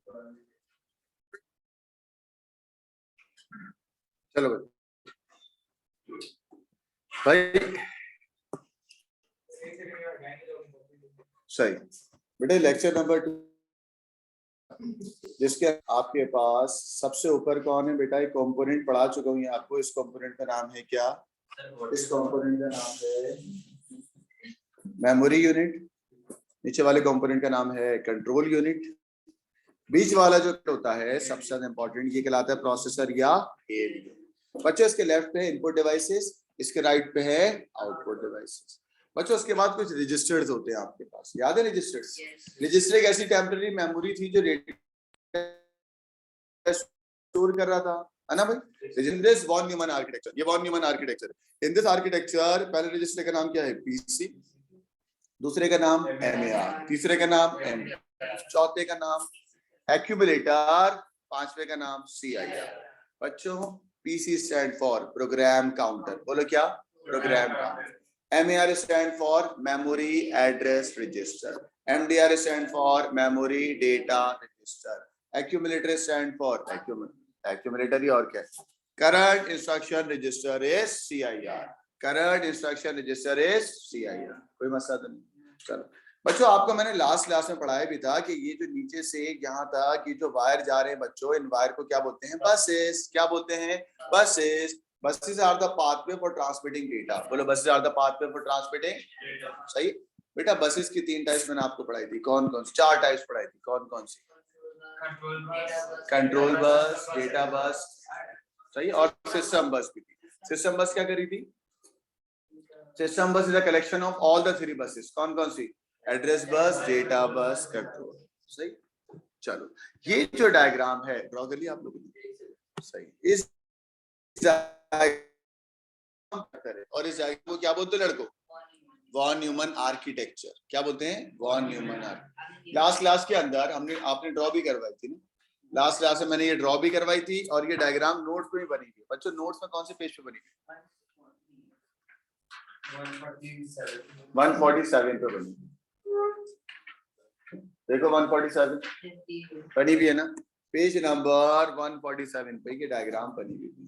चलो भाई सही बेटे, लेक्चर नंबर 2 जिसके आपके पास सबसे ऊपर कौन है बेटा? एक कंपोनेंट पढ़ा चुका हूँ आपको। इस कंपोनेंट का नाम है क्या? इस कंपोनेंट का नाम है मेमोरी यूनिट। नीचे वाले कंपोनेंट का नाम है कंट्रोल यूनिट। बीच वाला जो होता है सबसे ज्यादा इंपॉर्टेंट, ये कहलाता है प्रोसेसर या एएलयू। बच्चों इसके लेफ्ट पे इनपुट डिवाइसेस, इसके राइट पे है आउटपुट डिवाइसेस। बच्चों उसके बाद कुछ रजिस्टर्स होते हैं आपके पास, याद है रजिस्टर्स? रजिस्टर एक ऐसी टेम्पररी मेमोरी थी जो स्टोर कर रहा था, है ना भाई? In this von Neumann architecture, ये von Neumann architecture, in this architecture पहले रजिस्टर का नाम क्या है? पीसी, दूसरे का नाम एमएआर, तीसरे का नाम एम, चौथे का नाम एक्यूमुलेटर, पांचवे का नाम सीआईआर। बच्चों PC stand for program counter, बोलो क्या? Program counter. MAR stand for memory address register, MDR stand for memory data register, accumulator stand for accumulator ही और क्या? Current instruction register is CIR, current instruction register is CIR. कोई मसला तो नहीं? चलो बच्चों, आपको मैंने लास्ट क्लास में पढ़ाया भी था कि ये जो नीचे से यहाँ तक ये जो वायर जा रहे हैं बच्चों, इन वायर को क्या बोलते हैं? बसेस। क्या बोलते हैं? Buses. Buses are the pathway for transmitting data. बोलो buses are the pathway for transmitting. सही बेटा, बसेस की 3 टाइप्स मैंने आपको पढ़ाई थी। कौन कौन सी? 4 टाइप्स पढ़ाई थी। कौन कौन सी? कंट्रोल बस, डेटा बस, सही, और सिस्टम बस भी थी। सिस्टम बस क्या करी थी? System bus is a collection of all the 3 buses. कौन कौन सी? Address bus, data bus, control. सही। चलो ये जो डायग्राम है ड्रॉ कर लिया आप लोगों ने? सही। इस और इस डायग्राम को क्या बोलते हैं लड़कों? Von Neumann architecture. क्या बोलते हैं? Von Neumann architecture. Last class के अंदर आपने ड्रॉ भी करवाई थी ना? लास्ट क्लास में मैंने ये ड्रॉ भी करवाई थी और ये डायग्राम नोट्स में भी बनी थी। बच्चों नोट्स में कौन से पेज पे बनी थी? 147 पे बनी। देखो 147 बनी भी है ना? पेज नंबर 147 पे ये डायग्राम बनी हुई है।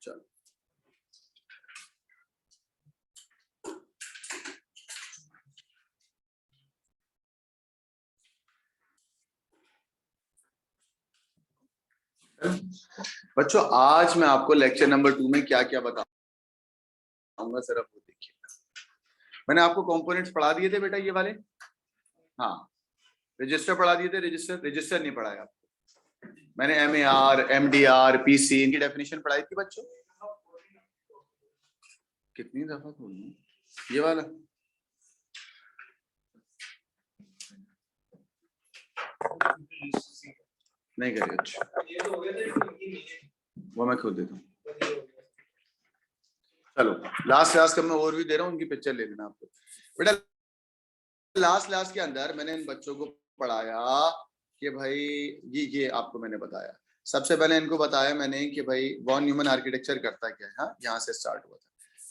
चलो बच्चों, आज मैं आपको लेक्चर नंबर 2 में क्या क्या बताऊंगा सिर्फ वो देखिए। मैंने आपको कंपोनेंट्स पढ़ा दिए थे बेटा, ये वाले। हाँ, रजिस्टर पढ़ा दिए थे। रजिस्टर नहीं पढ़ाया आपको मैंने। एमएआर, एमडीआर, पीसी, इनकी डेफिनेशन पढ़ाई थी बच्चों। कितनी दफा खोलूं ये वाला? नहीं करेगा। अच्छा वो मैं खुद देता हूँ। चलो लास्ट क्लास का मैं और भी दे रहा हूँ, उनकी पिक्चर ले लेना आपको बेटा। लास्ट क्लास के अंदर मैंने इन बच्चों को पढ़ाया कि भाई ये आपको मैंने बताया। सबसे पहले इनको बताया मैंने कि भाई वॉन न्यूमन आर्किटेक्चर करता क्या है। हाँ, यहाँ से स्टार्ट हुआ था।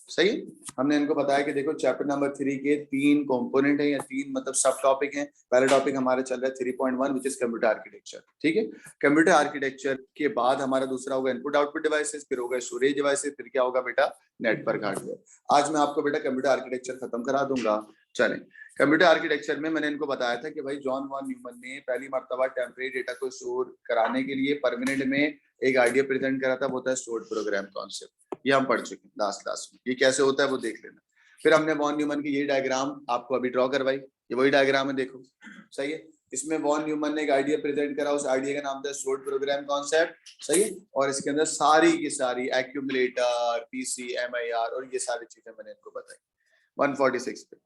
सही। हमने इनको बताया कि देखो चैप्टर नंबर 3 के 3 कंपोनेंट है या 3 मतलब सब टॉपिक हैं। पहला टॉपिक हमारा चल रहा है 3.1 विच इज कंप्यूटर आर्किटेक्चर। ठीक है। कंप्यूटर आर्किटेक्चर के बाद हमारा दूसरा होगा इनपुट आउटपुट डिवाइसेस, फिर होगा स्टोरेज डिवाइसेस, फिर क्या होगा बेटा? Network hardware. आज मैं आपको बेटा कंप्यूटर आर्किटेक्चर खत्म करा दूंगा। चलें, कंप्यूटर आर्किटेक्चर में मैंने इनको बताया था कि भाई जॉन वॉन न्यूमन ने पहली मर्तबा टेम्परेरी डेटा को स्टोर कराने के लिए परमानेंट में एक आइडिया प्रेजेंट करा था, वो था स्टोर्ड प्रोग्राम कॉन्सेप्ट। ये हम पढ़ चुके हैं लास्ट क्लास में। ये कैसे होता है वो देख लेना। फिर हमने वॉन न्यूमन की ये डायग्राम आपको अभी ड्रॉ करवाई। ये वही डायग्राम है, देखो। सही है। इसमें वॉन न्यूमन ने एक आइडिया प्रेजेंट करा, उस आइडिया का नाम था स्टोर्ड प्रोग्राम कॉन्सेप्ट। सही है। और इसके अंदर सारी की सारी एक्यूमुलेटर, पीसी, एमआईआर और ये सारी चीजें मैंने इनको बताई 146 पे।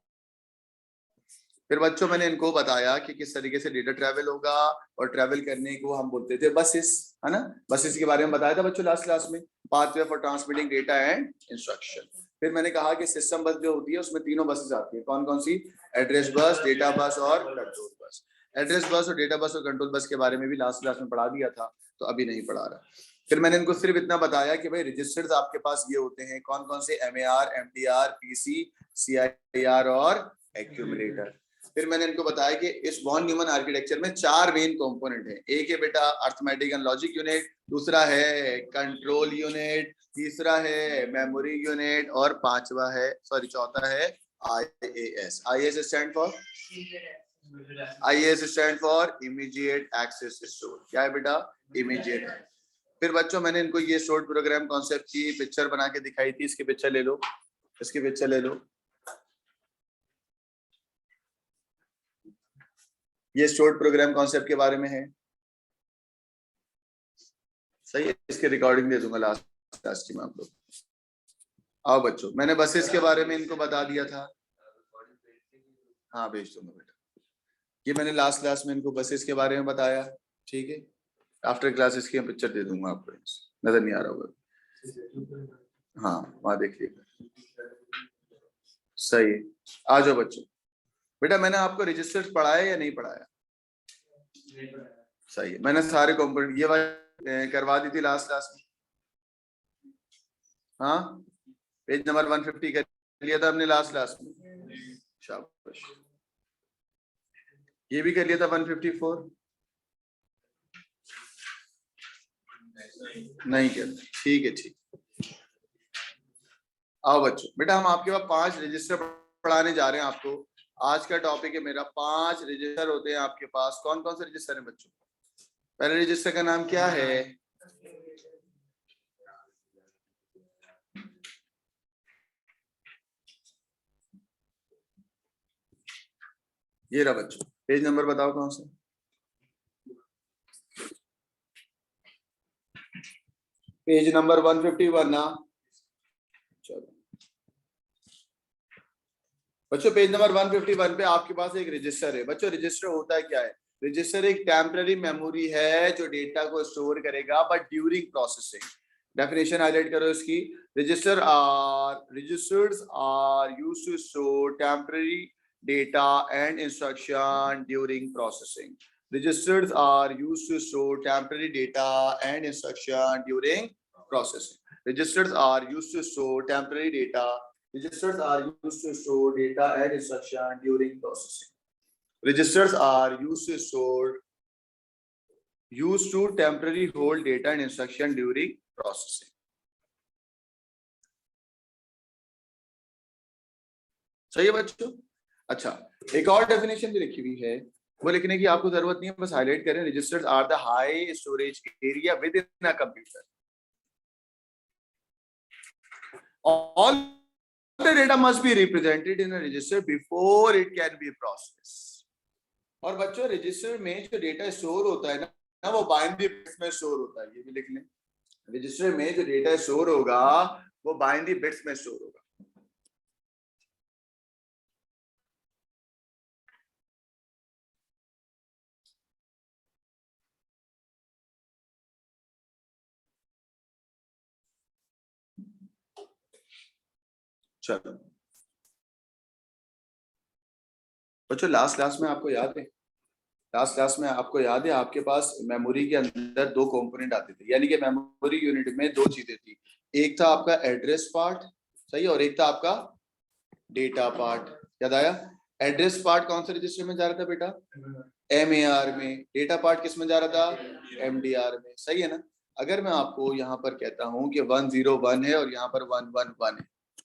फिर बच्चों मैंने इनको बताया कि किस तरीके से डेटा ट्रैवल होगा, और ट्रैवल करने को हम बोलते थे बसेस, है ना? बसेस के बारे में बताया था बच्चों लास्ट क्लास में, pathway for transmitting data and instruction. फिर मैंने कहा कि सिस्टम बस जो होती है उसमें 3 बसेस आती है। कौन कौन सी? एड्रेस बस, डेटा बस और कंट्रोल बस। एड्रेस बस और डेटा बस और कंट्रोल बस के बारे में भी लास्ट क्लास में पढ़ा दिया था, तो अभी नहीं पढ़ा रहा। फिर मैंने इनको सिर्फ इतना बताया कि भाई रजिस्टर्स आपके पास ये होते हैं। कौन कौन से? एमएआर, एमडीआर, पीसी, सीआईआर और एक्यूमुलेटर। फिर मैंने इनको बताया कि इस वॉन न्यूमन आर्किटेक्चर में 4 मेन कंपोनेंट हैं। एक है बेटा अर्थमेटिक एंड लॉजिक यूनिट, दूसरा है कंट्रोल यूनिट, तीसरा है मेमोरी यूनिट और चौथा है IAS। IAS stand for immediate access store. क्या है बेटा? इमीडिएट। फिर बच्चों मैंने इनको ये शॉर्ट प्रोग्राम कॉन्सेप्ट की पिक्चर बना के दिखाई थी। इसकी पिक्चर ले लो, इसकी पिक्चर ले लो। ये शॉर्ट प्रोग्राम कॉन्सेप्ट के बारे में है, सही है। इसके रिकॉर्डिंग दे दूंगा लास्ट में आप लोग। आओ बच्चों, मैंने बसेस के बारे में इनको बता दिया था। हाँ भेज दूंगा बेटा। ये मैंने लास्ट क्लास में इनको बसेस के बारे में बताया, ठीक है। आफ्टर क्लास इसकी पिक्चर दे दूंगा आपको, नजर नहीं आ रहा होगा। हाँ वहां देखिएगा, सही है। आ जाओ बच्चों। बेटा मैंने आपको रजिस्टर्स पढ़ाया या नहीं पढ़ाया? सही है। मैंने सारे कंपोनेंट ये वाली करवा दी थी लास्ट क्लास में। हाँ पेज नंबर 150 कर लिया था हमने लास्ट क्लास में, शाबाश। ये भी कर लिया था 154, नहीं कर, ठीक है ठीक। आओ बच्चों, बेटा हम आपके पास 5 रजिस्टर पढ़ाने जा रहे हैं आपको। आज का टॉपिक है मेरा 5 रजिस्टर होते हैं आपके पास। कौन कौन से रजिस्टर हैं बच्चों? पहले रजिस्टर का नाम क्या है? ये रहा बच्चों, पेज नंबर बताओ कौन सा? पेज नंबर 151 ना। चलो बच्चों, पेज नंबर 151 पे आपके पास एक रजिस्टर है। बच्चों रजिस्टर होता है क्या है? रजिस्टर एक टेम्पररी मेमोरी है जो डेटा को स्टोर करेगा but during processing. Definition highlight करो इसकी। Registers are used to store temporary data and instruction during processing. Registers are used to store temporary data and instruction during processing. Registers are used to store temporary data. Registers are used to store data and instruction during processing. Registers are used to temporarily hold data and instruction during processing. सही है बच्चों? अच्छा, एक और definition भी लिखी हुई है, वो लिखने की आपको जरूरत नहीं है, बस हाईलाइट करें। Registers are the high storage area within a computer. All the data must be represented in a register before it can be process. और बच्चों रजिस्टर में जो डेटा स्टोर होता है ना, वो बाइनरी बिट्स में स्टोर होता है। ये भी लिख लें, रजिस्टर में जो डेटा स्टोर होगा वो बाइनरी बिट्स में स्टोर होगा। चलो बच्चों, लास्ट क्लास में आपको याद है, आपके पास मेमोरी के अंदर 2 कंपोनेंट आते थे, यानी कि मेमोरी यूनिट में 2 चीजें थी। एक था आपका एड्रेस पार्ट, सही, और एक था आपका डेटा पार्ट। याद आया? एड्रेस पार्ट कौन से रजिस्टर में जा रहा था बेटा? MAR में। डेटा पार्ट किस में जा रहा था? MDR में। सही है ना? अगर मैं आपको यहाँ पर कहता हूँ कि 101 है और यहाँ पर 111 है,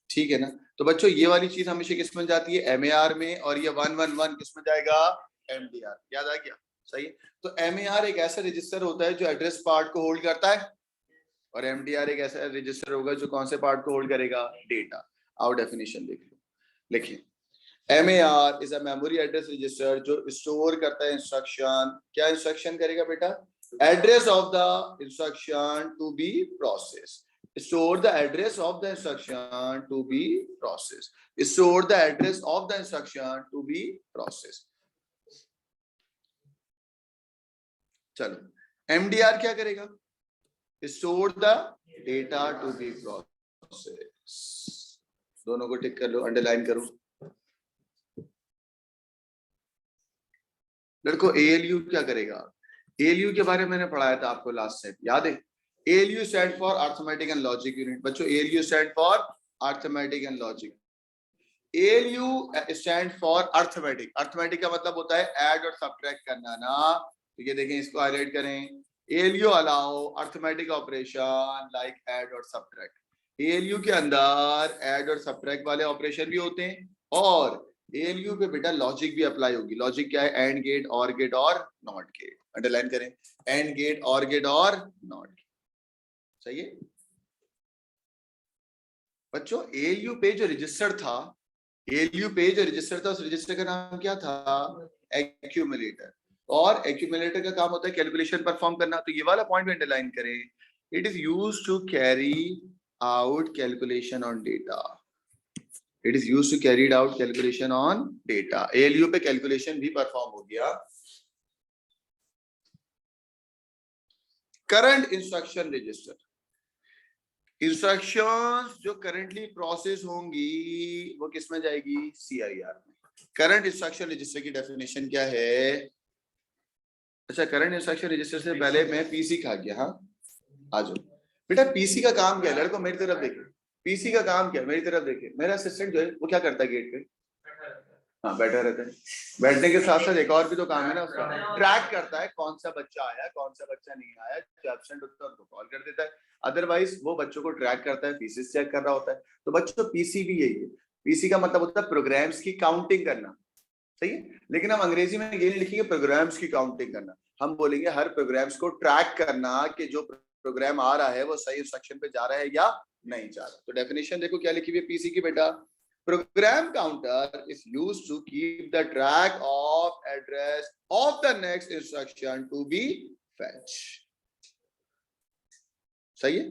ठीक है ना, तो बच्चों ये वाली चीज हमेशा किस में जाती है? MAR में, और ये 111 किस में जाएगा? MDR। याद आ गया? सही है। तो MAR एक ऐसा रजिस्टर होता है जो एड्रेस पार्ट को होल्ड करता है, और MDR एक ऐसा रजिस्टर होगा जो कौन से पार्ट को होल्ड करेगा? डेटा। आओ डेफिनेशन देख लो, लिखिए। MAR is a memory address register जो स्टोर करता है इंस्ट्रक्शन। क्या इंस्ट्रक्शन करेगा बेटा? Address of the instruction to be process. Store the address of the instruction to be processed. Store the address of the instruction to be processed. चलो, MDR क्या करेगा? Store the data to be processed. दोनों को टिक कर लो, underline करो। लड़कों ALU क्या करेगा? ALU के बारे में मैंने पढ़ाया था आपको लास्ट सेट, याद है? ALU stand for arithmetic and logic unit। बच्चों ALU stand for arithmetic and logic। ALU stand for arithmetic. Arithmetic का मतलब होता है ऐड और सब्ट्रैक्ट करना ना, तो ये देखें, इसको हाईलाइट करें। ALU allow arithmetic operation like add और सब्ट्रैक्ट। ALU के अंदर ऐड और सब्ट्रैक्ट वाले ऑपरेशन भी होते हैं, और ALU पे बेटा लॉजिक भी अप्लाई होगी। लॉजिक क्या है? एंड गेट, और गेट और नॉट गेट। अंडरलाइन करें, एंड गेट, और गेट और नॉट गेट। सही है बच्चों? ALU पे जो रजिस्टर था, ALU पे जो रजिस्टर था, उस रजिस्टर का नाम क्या था? एक्यूमुलेटर। और एक्यूमुलेटर का काम होता है कैलकुलेशन परफॉर्म करना। तो ये वाला पॉइंट में अंडरलाइन करें, it is used to carry out calculation on data. It is used to carry out calculation on data. ALU पे कैलकुलेशन भी परफॉर्म हो गया। करंट इंस्ट्रक्शन रजिस्टर, इंस्ट्रक्शंस जो करंटली प्रोसेस होंगी वो किस में जाएगी? CIR में। करंट इंस्ट्रक्शन रजिस्टर की डेफिनेशन क्या है? अच्छा, करंट इंस्ट्रक्शन रजिस्टर से पहले मैं PC खा गया। हाँ आ जाओ बेटा। PC का काम क्या है? लड़को मेरी तरफ देखे, PC का काम क्या है? मेरी तरफ देखे। मेरा असिस्टेंट जो है वो क्या करता है? गेट पे हाँ बैठा रहता है। बैठने के साथ साथ एक और भी तो काम है ना उसका, ट्रैक करता है कौन सा बच्चा आया, कौन सा बच्चा नहीं आया। जो एब्सेंट होता है उनको कॉल कर देता है, अदरवाइज वो बच्चों को ट्रैक करता है, फीसेस चेक कर रहा होता है। तो बच्चों PC भी यही है। PC का मतलब होता है प्रोग्राम्स की काउंटिंग करना। सही है, लेकिन हम अंग्रेजी में ये नहीं लिखेंगे प्रोग्राम्स की काउंटिंग करना, हम बोलेंगे हर प्रोग्राम्स को ट्रैक करना कि जो प्रोग्राम आ रहा है वो सही इंस्ट्रक्शन पे जा रहा है या नहीं जा रहा। तो डेफिनेशन देखो क्या लिखी हुई है PC की बेटा। Program counter is used to keep the track of address of the next instruction to be fetched. सही है?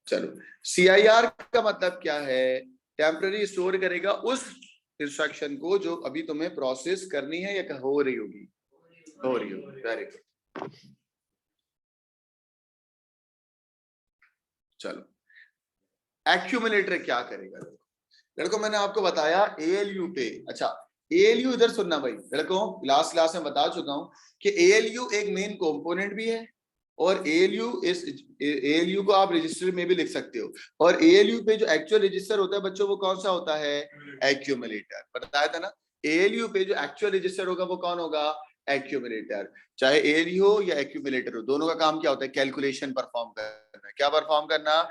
चलो, CIR का मतलब क्या है? टेम्पररी स्टोर करेगा उस इंस्ट्रक्शन को जो अभी तुम्हें प्रोसेस करनी है या हो रही होगी। हो रही होगी। Very good. चलो, एक्यूमुलेटर क्या करेगा? लड़कों मैंने आपको बताया ALU पे। अच्छा, ALU इधर सुनना भाई लड़कों, लास्ट क्लास में बता चुका हूं कि ALU एक मेन कंपोनेंट भी है, और ALU को आप रजिस्टर में भी लिख सकते हो। और ALU पे जो एक्चुअल रजिस्टर होता है बच्चों वो कौन सा होता है? एक्यूमुलेटर। बताया था ना, ALU पे जो एक्चुअल रजिस्टर होगा वो कौन होगा? एक्यूमुलेटर। चाहे ALU हो या एक्यूमुलेटर हो, दोनों का काम क्या होता है? कैलकुलेशन परफॉर्म करना। क्या परफॉर्म करना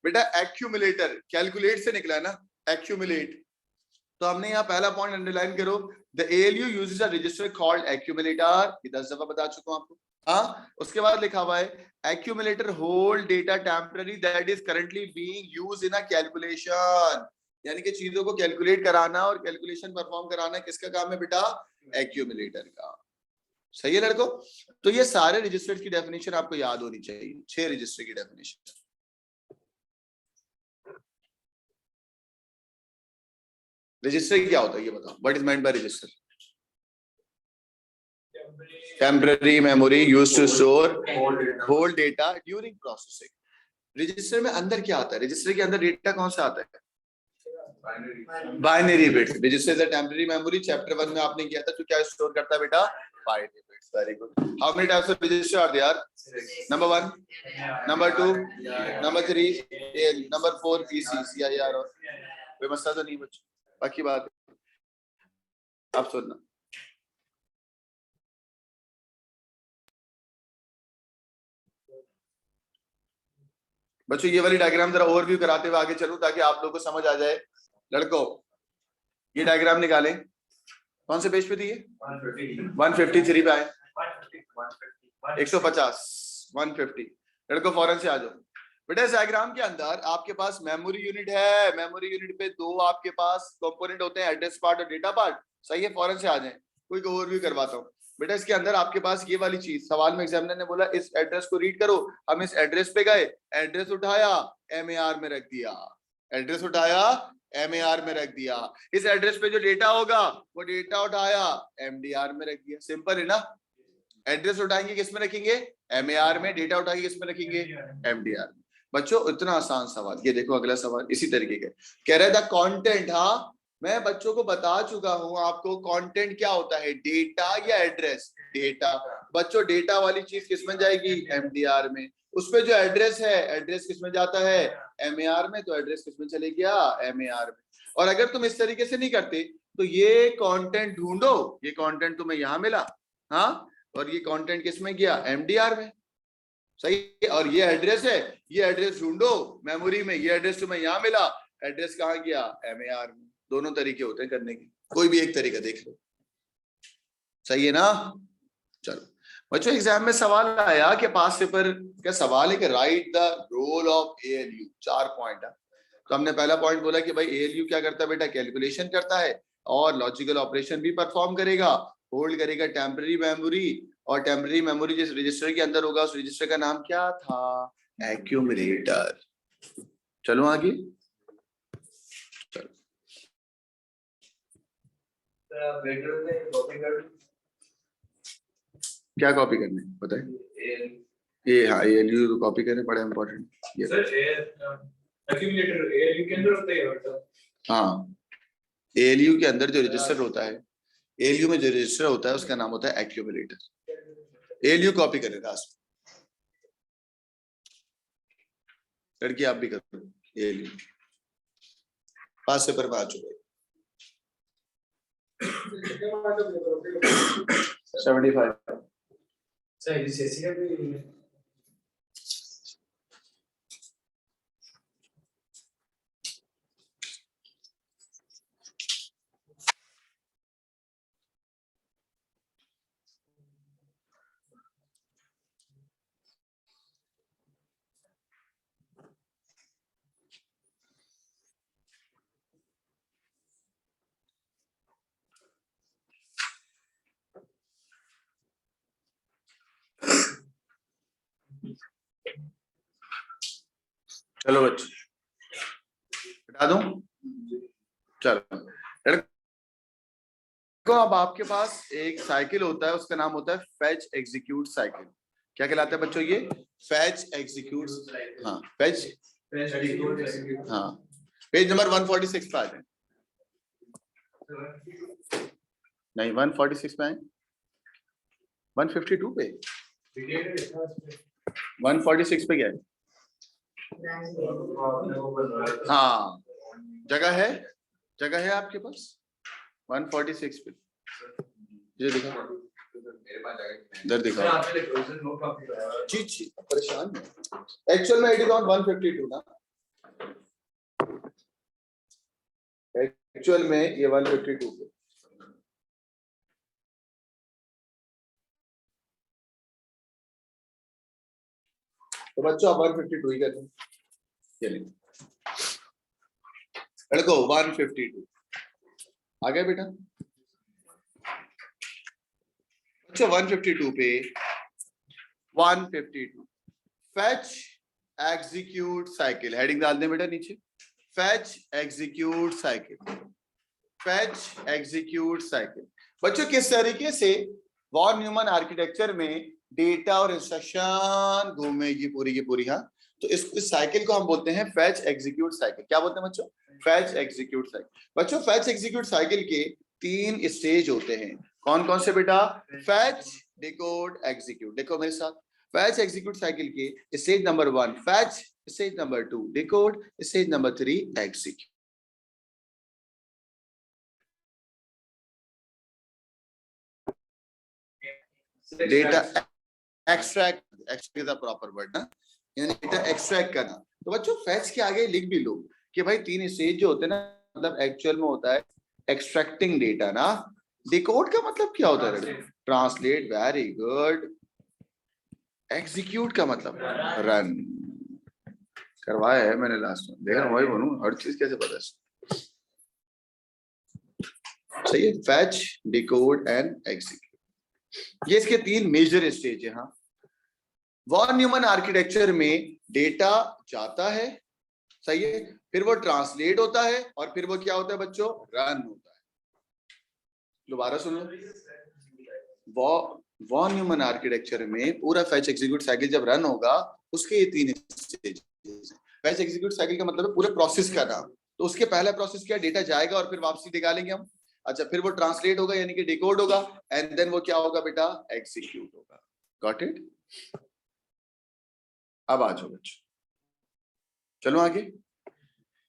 बेटा? एक्यूमुलेटर कैलकुलेट से निकला है ना, एक्यूमुलेट। तो हमने यहाँ पहला पॉइंट अंडरलाइन करो, the ALU uses a resistor called accumulator. 10 दफा बता चुका हूं आपको। हाँ, उसके बाद लिखा हुआ है accumulator hold data temporary that is currently being used in a calculation. यानी कि चीजों को कैलकुलेट कराना और कैलकुलेशन परफॉर्म कराना किसका काम है बेटा? एक्यूमुलेटर का। सही है लड़कों? तो ये सारे रजिस्टर्स की डेफिनेशन आपको याद होनी चाहिए, 6 रजिस्टर की डेफिनेशन। रजिस्टर क्या होता है ये बताओ, what is meant by register? Temporary memory used to store hold data during processing. Register में अंदर क्या आता है? रजिस्टर के अंदर डेटा कौन सा आता है? Binary bits. Register is a temporary memory. Chapter 1 में आपने किया था, तो क्या स्टोर करता है बेटा? Binary bits. Very good. How many types of register are there? Number 1, number 2, number 3, number 4 PC CIR। और कोई मसला तो नहीं बच्चों? बाकी बात आप सुनना। बच्चों ये वाली डायग्राम जरा ओवरव्यू कराते हुए आगे चलूं ताकि आप लोगों को समझ आ जाए। लड़कों ये डायग्राम निकालें, कौन से पेज पे थी ये? 153 पे आए। 150 150। लड़कों फौरन से आ जाओ बेटा। इस डायग्राम के अंदर आपके पास मेमोरी यूनिट है। मेमोरी यूनिट पे 2 आपके पास कंपोनेंट होते हैं, एड्रेस पार्ट और डेटा पार्ट। सही है, फौरन से आ जाएं। कोई ओवरव्यू करवाता हूँ बेटा। इसके अंदर आपके पास ये वाली चीज, सवाल में एग्जामिनर ने बोला इस एड्रेस को रीड करो। हम इस एड्रेस पे गए, एड्रेस उठाया, MAR में रख दिया। एड्रेस उठाया, MAR में रख दिया। इस एड्रेस पे जो डेटा होगा वो डेटा उठाया, MDR में रख दिया। सिंपल है ना? एड्रेस उठाएंगे किस में रखेंगे? MAR में। डेटा उठाएंगे किस में रखेंगे? MDR में। बच्चों इतना आसान सवाल। ये देखो अगला सवाल इसी तरीके का कह रहा था कंटेंट। हाँ मैं बच्चों को बता चुका हूं आपको कंटेंट क्या होता है, डेटा या एड्रेस? डेटा। बच्चों डेटा वाली चीज किस में जाएगी? MDR में। उसपे जो एड्रेस है, एड्रेस किस में जाता है? MAR में। तो एड्रेस किस में चले गया? MAR में। और अगर तुम इस तरीके से नहीं करते तो ये कंटेंट ढूंढो, ये कंटेंट तुम्हें यहाँ मिला, हाँ, और ये कंटेंट किसमें गया, एमडीआर में, सही है, और ये एड्रेस है, ये एड्रेस ढूंढो मेमोरी में, ये एड्रेस तुम्हें यहाँ मिला, एड्रेस कहाँ गया, एमएआर में। दोनों तरीके होते हैं करने के, कोई भी एक तरीका देख लो, सही है ना। चलो बच्चों, एग्जाम में सवाल आया कि पास पेपर का सवाल है कि write the role of ALU, 4 point है। तो हमने पहला पॉइंट बोला कि भाई एएलयू क्या करता है बेटा, कैलकुलेशन करता है और लॉजिकल ऑपरेशन भी परफॉर्म करेगा, होल्ड करेगा टेम्पररी मेमोरी, और टेम्पररी मेमोरी जिस रजिस्टर के अंदर होगा उस रजिस्टर का नाम क्या था, एक्यूमुलेटर। चलो आगे, चलो क्या कॉपी करने पता है, ये हाँ एएलयू कॉपी करने, बड़ा इंपॉर्टेंट ये सर, एक्यूमुलेटर एएलयू के अंदर होता है। हाँ, एएलयू के अंदर जो रजिस्टर होता है, एएलयू में जो रजिस्टर होता है उसका नाम होता है एक्यूमुलेटर। एएलयू कॉपी करें लास्ट, लड़की आप भी करो एएलयू, पास पेपर में आ चुके 75 चलो बच्चे बता दूं, चलो लड़को, अब आपके पास एक साइकिल होता है, उसका नाम होता है फेच एग्जीक्यूट साइकिल। क्या कहलाता है बच्चों ये, फेच एग्जीक्यूट, हाँ फेच, हाँ पेज नंबर 146 पे आ जाए, नहीं 146 पे आए, 152 पे, 146 पे क्या है, हाँ जगह है आपके पास 146 पे, ये दिखा इधर दिखा, जी परेशान है, एक्चुअल में इट इज ऑन 152 ना, एक्चुअल में ये 152 पे, तो बच्चों आप 152 ही करते हैं, चलिए लड़को 152 आ गया बेटा। अच्छा 152 पे 152 फेच एग्जीक्यूट साइकिल, हेडिंग डाल दें बेटा नीचे, fetch execute cycle, fetch execute cycle. बच्चों किस तरीके से वॉन न्यूमन आर्किटेक्चर में डेटा और इंस्ट्रक्शन घूमेगी पूरी की पूरी, हाँ, तो इस साइकिल को हम बोलते हैं फेच एग्जीक्यूट साइकिल। क्या बोलते हैं बच्चों, फेच एग्जीक्यूट साइकिल। बच्चों फेच एग्जीक्यूट साइकिल के 3 स्टेज होते हैं, कौन कौन से बेटा, फेच डिकोड एग्जीक्यूट, देखो मेरे साथ, फेच एग्जीक्यूट साइकिल के stage number 1 fetch, stage number 2 decode, stage number 3 execute. Data extract, extract is the proper word ना, यानी डेटा एक्सट्रैक्ट करना। तो बच्चों फेच के आगे लिख भी लो कि भाई 3 स्टेज जो होते हैं ना, मतलब एक्चुअल में होता है एक्सट्रैक्टिंग डेटा ना, डिकोड का मतलब क्या होता है, ट्रांसलेट, वेरी गुड, एग्जीक्यूट का मतलब रन, करवाया है मैंने लास्ट में, देख रहा वही बोलूं, हर चीज कैसे पता है, सही है, फेच डिकोड एंड एग्जीक्यूट, ये इसके 3 मेजर स्टेज है। हाँ, वॉन न्यूमन आर्किटेक्चर में डेटा जाता है, सही है, फिर वो ट्रांसलेट होता है और फिर वो क्या होता है बच्चों, रन होता है। दोबारा सुनो, वॉन न्यूमन आर्किटेक्चर में पूरा फेच एग्जीक्यूट साइकिल जब रन होगा उसके ये 3 स्टेज है। फेच एग्जीक्यूट साइकिल का मतलब है पूरे प्रोसेस का नाम, तो उसके पहला प्रोसेस क्या, डेटा जाएगा और फिर वापसी निकालेंगे हम, अच्छा फिर वो ट्रांसलेट होगा यानी कि डिकोड होगा, एंड देन वो क्या होगा बेटा, एग्जीक्यूट होगा। गॉट इट, अब आ जाओ बच्चों, चलो आगे।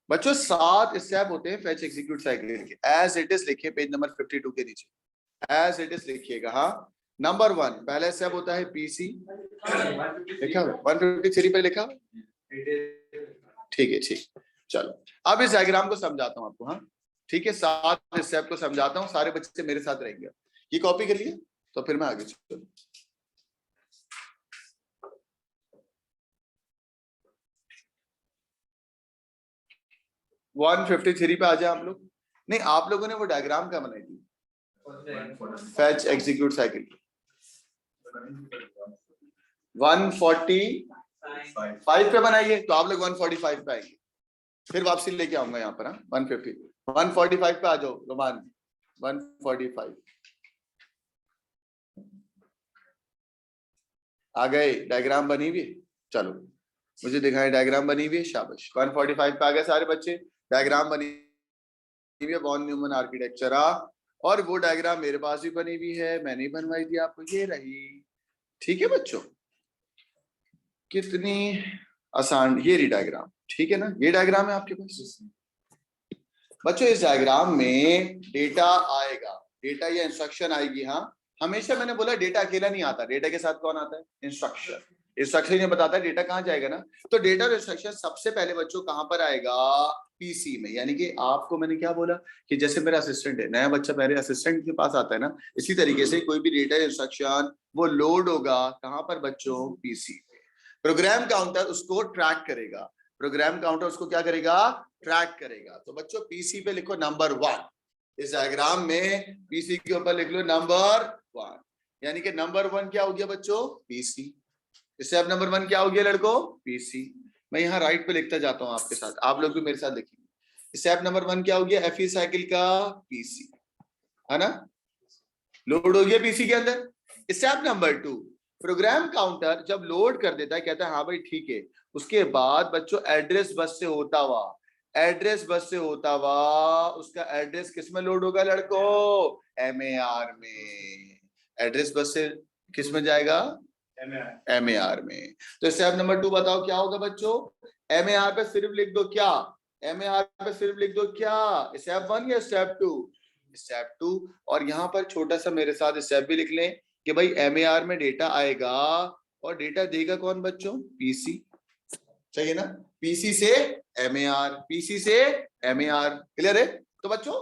बच्चों 7 स्टेप होते हैं फेच एग्जीक्यूट साइकिल के। एज इट इज लिखिए पेज नंबर 52 के नीचे, एज इट इज लिखिएगा। हाँ, नंबर 1 पहला स्टेप होता है पीसी, लिखा 153 पे लिखा, ठीक है ठीक। चलो अब इस डायग्राम को समझाता हूं आपको। हाँ ठीक है, 7 स्टेप को समझाता हूं, सारे बच्चे मेरे साथ रहेंगे। ये कॉपी कर लिए तो फिर मैं आगे चलूं। 153 पे आ जाए आप लोग। नहीं, आप लोगों ने वो डायग्राम क्या बनाई थी? फेच एग्जीक्यूट साइकिल 145 पे बनाइए, तो आप लोग 145 पे आएंगे, फिर वापसी लेके आऊंगा यहाँ पर। 145 पे आ जाओ रोमान। 145 आ गए, डायग्राम बनी हुई। चलो मुझे दिखाएं, डायग्राम बनी हुई है, शाबाश। 145 पे आ गए सारे बच्चे, डायग्राम बनी हुई है वॉन न्यूमन आर्किटेक्चर। और वो डायग्राम मेरे पास भी बनी हुई है, मैंने बनवाई थी आपको, ये रही। ठीक है बच्चों, कितनी आसान ये रही डायग्राम, ठीक है ना? ये डायग्राम है आपके पास बच्चों। इस डायग्राम में डेटा आएगा, डेटा या इंस्ट्रक्शन आएगी। हाँ, हमेशा मैंने बोला डेटा अकेला नहीं आता, डेटा के साथ कौन आता है? इंस्ट्रक्शन। इंस्ट्रक्शन ये बताता है डेटा कहाँ जाएगा ना। तो डेटा और इंस्ट्रक्शन सबसे पहले बच्चों कहाँ पर आएगा? पीसी में। यानी कि आपको मैंने क्या बोला कि जैसे मेरा असिस्टेंट है, नया बच्चा मेरे असिस्टेंट के पास आता है ना, इसी तरीके से कोई भी डेटा इंस्ट्रक्शन वो लोड होगा कहाँ पर बच्चों? पीसी। प्रोग्राम काउंटर उसको ट्रैक करेगा, प्रोग्राम काउंटर उसको क्या करेगा? ट्रैक करेगा। तो बच्चों पीसी पे लिखो नंबर 1, इस डायग्राम में पीसी के ऊपर लिख लो नंबर 1। यानी कि नंबर 1 क्या हो गया बच्चों? पीसी। स्टेप नंबर 1 क्या हो गया लड़कों? पीसी। मैं यहाँ राइट पे लिखता जाता हूँ आपके साथ, आप लोग भी मेरे साथ लिखिए। स्टेप नंबर 1 क्या हो गया? एफई साइकिल का पीसी, है ना? लोड हो गया पीसी के अंदर। स्टेप नंबर 2, प्रोग्राम काउंटर जब लोड कर देता है, कहता है हाँ भाई ठीक है, उसके बाद बच्चों एड्रेस बस से होता हुआ, एड्रेस बस से होता हुआ उसका एड्रेस किस में लोड होगा लड़कों? एमएआर में। एड्रेस बस से किस में जाएगा? एमएआर में। तो स्टेप नंबर 2 बताओ क्या होगा बच्चों? एमएआर पे सिर्फ लिख दो क्या? एमएआर पे सिर्फ लिख दो क्या? स्टेप 1 या स्टेप 2? स्टेप 2। और यहाँ पर छोटा सा मेरे साथ स्टेप भी लिख लें कि भाई एमएआर में डेटा आएगा और डेटा देगा कौन बच्चों? पीसी। चाहिए ना? पीसी से एमएआर, पीसी से एमएआर। क्लियर है? तो बच्चों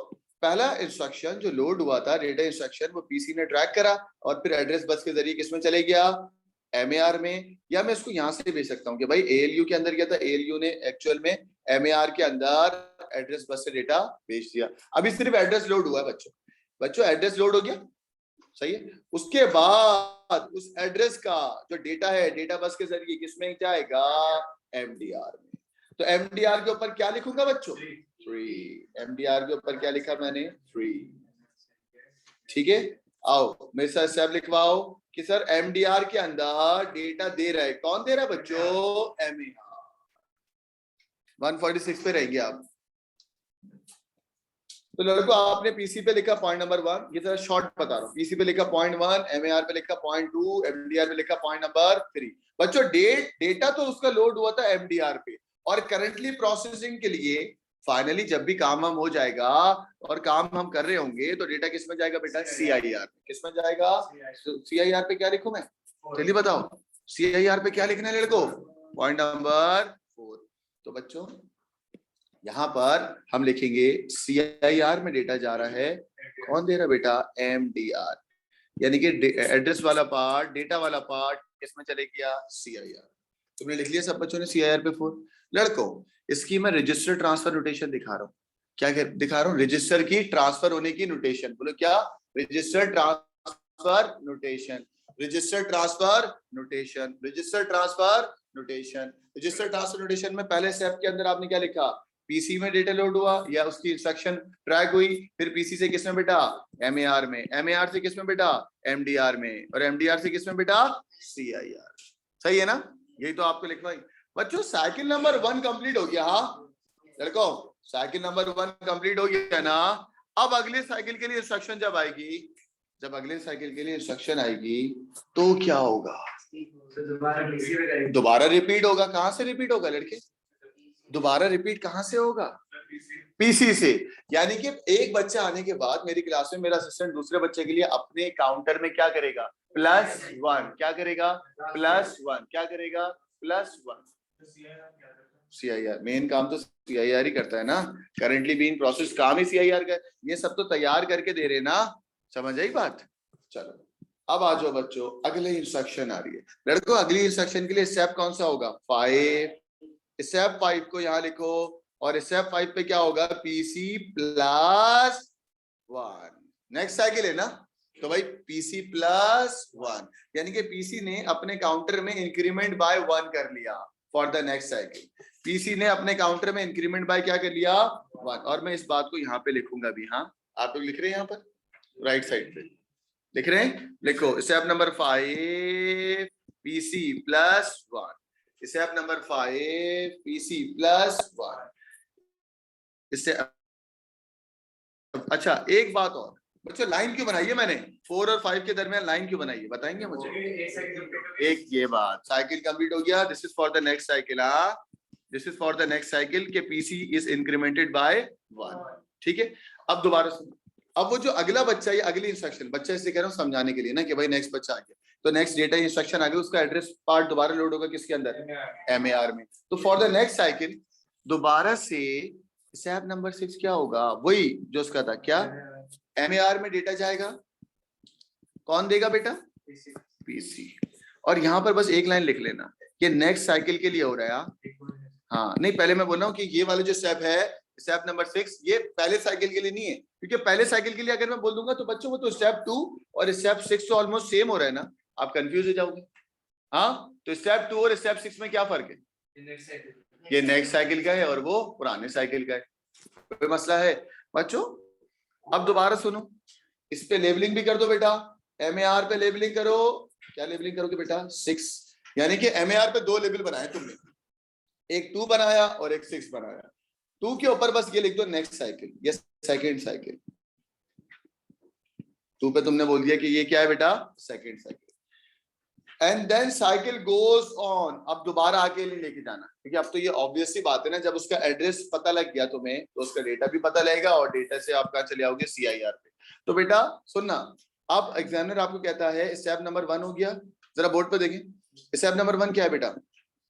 पहला इंस्ट्रक्शन जो लोड हुआ था, डेटा इंस्ट्रक्शन, वो पीसी ने ट्रैक करा और फिर एड्रेस बस के जरिए किसमें चले गया? एमएआर में। या मैं इसको यहां से भेज सकता हूँ कि भाई एएलयू के अंदर क्या था, एएलयू ने एक्चुअल में एमएआर के अंदर एड्रेस बस से डेटा भेज दिया। अभी सिर्फ एड्रेस लोड हुआ है बच्चों, बच्चों एड्रेस लोड हो गया, सही है। उसके बाद उस एड्रेस का जो डेटा है डेटा बस के जरिए किसमें जाएगा? एमडीआर में। तो एमडीआर के ऊपर क्या लिखूंगा बच्चों? 3। एमडीआर के ऊपर क्या लिखा मैंने? 3। ठीक है, आओ मेरे साथ स्टेप लिखवाओ कि सर एमडीआर के अंदर डेटा दे रहा है, कौन दे रहा है बच्चों? एमएआर। 146 पे रहेंगे आप। तो लड़कों आपने पीसी पे लिखा पॉइंट नंबर 1, ये जरा शॉर्ट बता रहा हूँ। पीसी पे लिखा पॉइंट 1, एमएआर पे लिखा पॉइंट 2, एमडीआर पे लिखा पॉइंट नंबर 3। बच्चों डेटा तो उसका लोड हुआ था एमडीआर पे, और करंटली प्रोसेसिंग के लिए फाइनली जब भी काम हम हो जाएगा और काम हम कर रहे होंगे तो डेटा किसमें जाएगा बेटा? सीआईआर। किसमें जाएगा? सीआईआर पे क्या लिखूं मैं? जल्दी बताओ, सीआईआर पे क्या लिखना है लड़कों? Point number 4। तो बच्चों यहाँ पर हम लिखेंगे सीआईआर में डेटा जा रहा है, कौन दे रहा है बेटा? एमडीआर। यानी कि एड्रेस वाला पार्ट, डेटा वाला पार्ट किसमें चले गया? सीआईआर। तुमने लिख लिया सब बच्चों ने सीआईआर पे 4? लड़कों इसकी मैं रजिस्टर ट्रांसफर नोटेशन दिखा रहा हूँ। क्या दिखा रहा हूँ? रजिस्टर की ट्रांसफर होने की नोटेशन। बोलो क्या? Register transfer notation, register transfer notation, register transfer notation. Register transfer notation में पहले स्टेप के अंदर आपने क्या लिखा? पीसी में डेटा लोड हुआ या उसकी इंस्ट्रक्शन ट्रैक हुई, फिर पीसी से किसमें बेटा? एमएआर में, एमएआर से किसमें बेटा? एमडीआर में, और एमडीआर से किसमें बेटा? सीआईआर। सही है ना? यही तो आपको लिखना है बच्चों। साइकिल नंबर 1 कंप्लीट हो गया। हाँ लड़कों साइकिल नंबर 1 कंप्लीट हो गया ना। अब अगले साइकिल के लिए इंस्ट्रक्शन जब आएगी, जब अगले साइकिल के लिए इंस्ट्रक्शन आएगी तो क्या होगा? दोबारा रिपीट होगा। कहां से रिपीट होगा लड़के? दोबारा रिपीट कहां से होगा? पीसी से। यानी कि एक बच्चा आने के बाद मेरी क्लास में मेरा असिस्टेंट दूसरे बच्चे के लिए अपने काउंटर में क्या करेगा? +1। क्या करेगा? +1। क्या करेगा? +1। CIR मेन काम तो CIR ही करता है ना, करेंटली बीइंग प्रोसेस काम ही CIR का है। ये सब तो तैयार करके दे रहे ना, समझ आई बात? चलो अब आ जाओ बच्चों, अगले इंस्ट्रक्शन आ रही है लड़कों। अगली इंस्ट्रक्शन के लिए स्टेप कौन सा होगा? 5। स्टेप 5 को यहाँ लिखो, और स्टेप 5 पे क्या होगा? PC +1। नेक्स्ट साइकिल है ना, तो भाई PC +1, यानी कि PC ने अपने काउंटर में इंक्रीमेंट बाय 1 कर लिया for the next cycle. PC ने अपने काउंटर में इंक्रीमेंट बाय क्या कर लिया? 1। और मैं इस बात को यहाँ पे लिखूंगा भी। हाँ आप लोग लिख रहे हैं यहाँ पर राइट साइड पे लिख रहे हैं? लिखो step number 5 PC +1। Step number 5 PC +1। इससे अच्छा एक बात और बच्चों, लाइन क्यों बनाई है मैंने 4 और 5 के दरमियान? लाइन क्यों बनाई है बताएंगे मुझे? एक ये बात, साइकिल कंप्लीट हो गया, this is for the next cycle. This is for the next cycle के PC इज इंक्रीमेंटेड बाय 1। ठीक है, अब दोबारा सुनो। अब वो जो अगला बच्चा, ये अगली इंस्ट्रक्शन, बच्चा इसे कह रहा हूँ समझाने के लिए ना कि भाई नेक्स्ट बच्चा आ गया, तो नेक्स्ट डेटा इंस्ट्रक्शन आ गया, उसका एड्रेस पार्ट दोबारा लोड होगा किसके अंदर? MAR में। तो फॉर द नेक्स्ट साइकिल दोबारा से स्टेप नंबर 6 क्या होगा? वही जो उसका था, क्या MAR में डेटा जाएगा, कौन देगा बेटा? PC। और यहाँ पर बस एक लाइन लिख लेना, ये नेक्स्ट साइकिल के लिए हो रहा है। हाँ नहीं, पहले मैं बोल रहा हूँ कि ये वाला जो स्टेप है, स्टेप नंबर 6, ये पहले साइकिल के लिए नहीं है, क्योंकि पहले साइकिल के लिए अगर मैं बोल दूंगा तो बच्चों वो तो स्टेप 2 और स्टेप 6 तो ऑलमोस्ट सेम हो रहा है ना, आप कंफ्यूज हो जाओगे। हाँ तो स्टेप 2 और स्टेप 6 में क्या फर्क है? ये नेक्स्ट साइकिल का है और वो पुराने साइकिल का है, कोई मसला है बच्चों? अब दोबारा सुनो, इस पे लेबलिंग भी कर दो बेटा, MAR पे लेबलिंग करो। क्या लेबलिंग करोगे बेटा? 6। यानी कि MAR पे 2 लेबल बनाए तुमने, एक 2 बनाया और एक 6 बनाया। 2 के ऊपर बस ये लिख दो नेक्स्ट साइकिल, ये सेकंड साइकिल। 2 पे तुमने बोल दिया कि ये क्या है बेटा? Second cycle. And then cycle goes on. अब दोबारा आगे नहीं लेके जाना, क्योंकि अब तो ये ऑब्वियस सी बात है ना, जब उसका एड्रेस पता लग गया तुम्हें तो उसका डेटा भी पता लगेगा, और डेटा से आप कहाँ चले आओगे? CIR पे। तो बेटा सुनना, अब एग्जामिनर आपको कहता है स्टेप नंबर 1 हो गया, जरा बोर्ड पे देखें स्टेप नंबर 1 क्या है बेटा?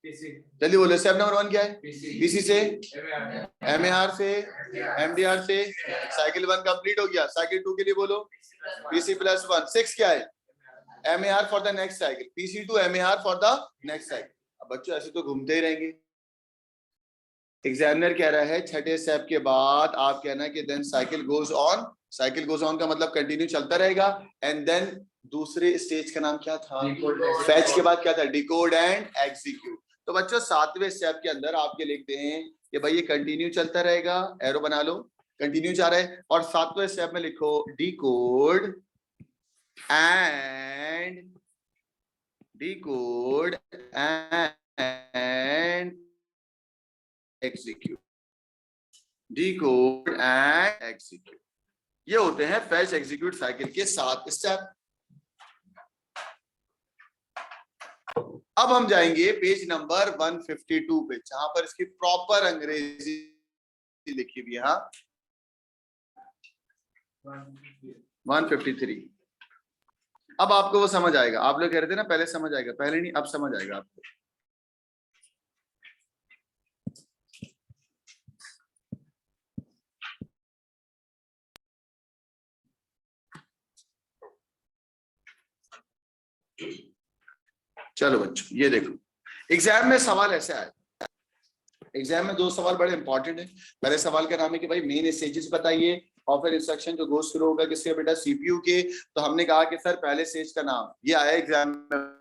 जल्दी बोलो, स्टेप नंबर 1 क्या है? PC से, MAR से, MDR से। साइकिल 1 कंप्लीट हो गया। साइकिल 2 के लिए बोलो PC +1। 6 क्या है? MAR for the next cycle, PC to MAR for the next cycle. अब बच्चों ऐसे तो घूमते ही रहेंगे। एग्जामिनर कह रहा है छठे स्टेप के बाद आप कहना कि then cycle goes on. Cycle goes on का मतलब कंटिन्यू चलता रहेगा। एंड देन दूसरे स्टेज का नाम क्या था? फैच के बाद क्या था? Decode and execute. तो बच्चों 7वें स्टेप के अंदर आपके लिखते हैं कि भाई ये कंटिन्यू चलता रहेगा, एरो बना लो, कंटिन्यू जा रहा है। और 7वें स्टेप में लिखो decode and execute, decode and execute। ये होते हैं फैच एग्जीक्यूट साइकिल के 7 स्टेप। अब हम जाएंगे पेज नंबर 152 पे, जहां पर इसकी प्रॉपर अंग्रेजी लिखी हुई है। 153। अब आपको वो समझ आएगा, आप लोग कह रहे थे ना पहले समझ आएगा, पहले नहीं अब समझ आएगा आपको। चलो बच्चों ये देखो, एग्जाम में सवाल ऐसे आए, एग्जाम में 2 सवाल बड़े इंपॉर्टेंट है। पहले सवाल का नाम है कि भाई मेन स्टेजेस बताइए, और फिर इंस्ट्रक्शन जो गोस थ्रू होगा किसके बेटा? CPU के। तो हमने कहा कि सर पहले स्टेज का नाम ये आया एग्जाम में।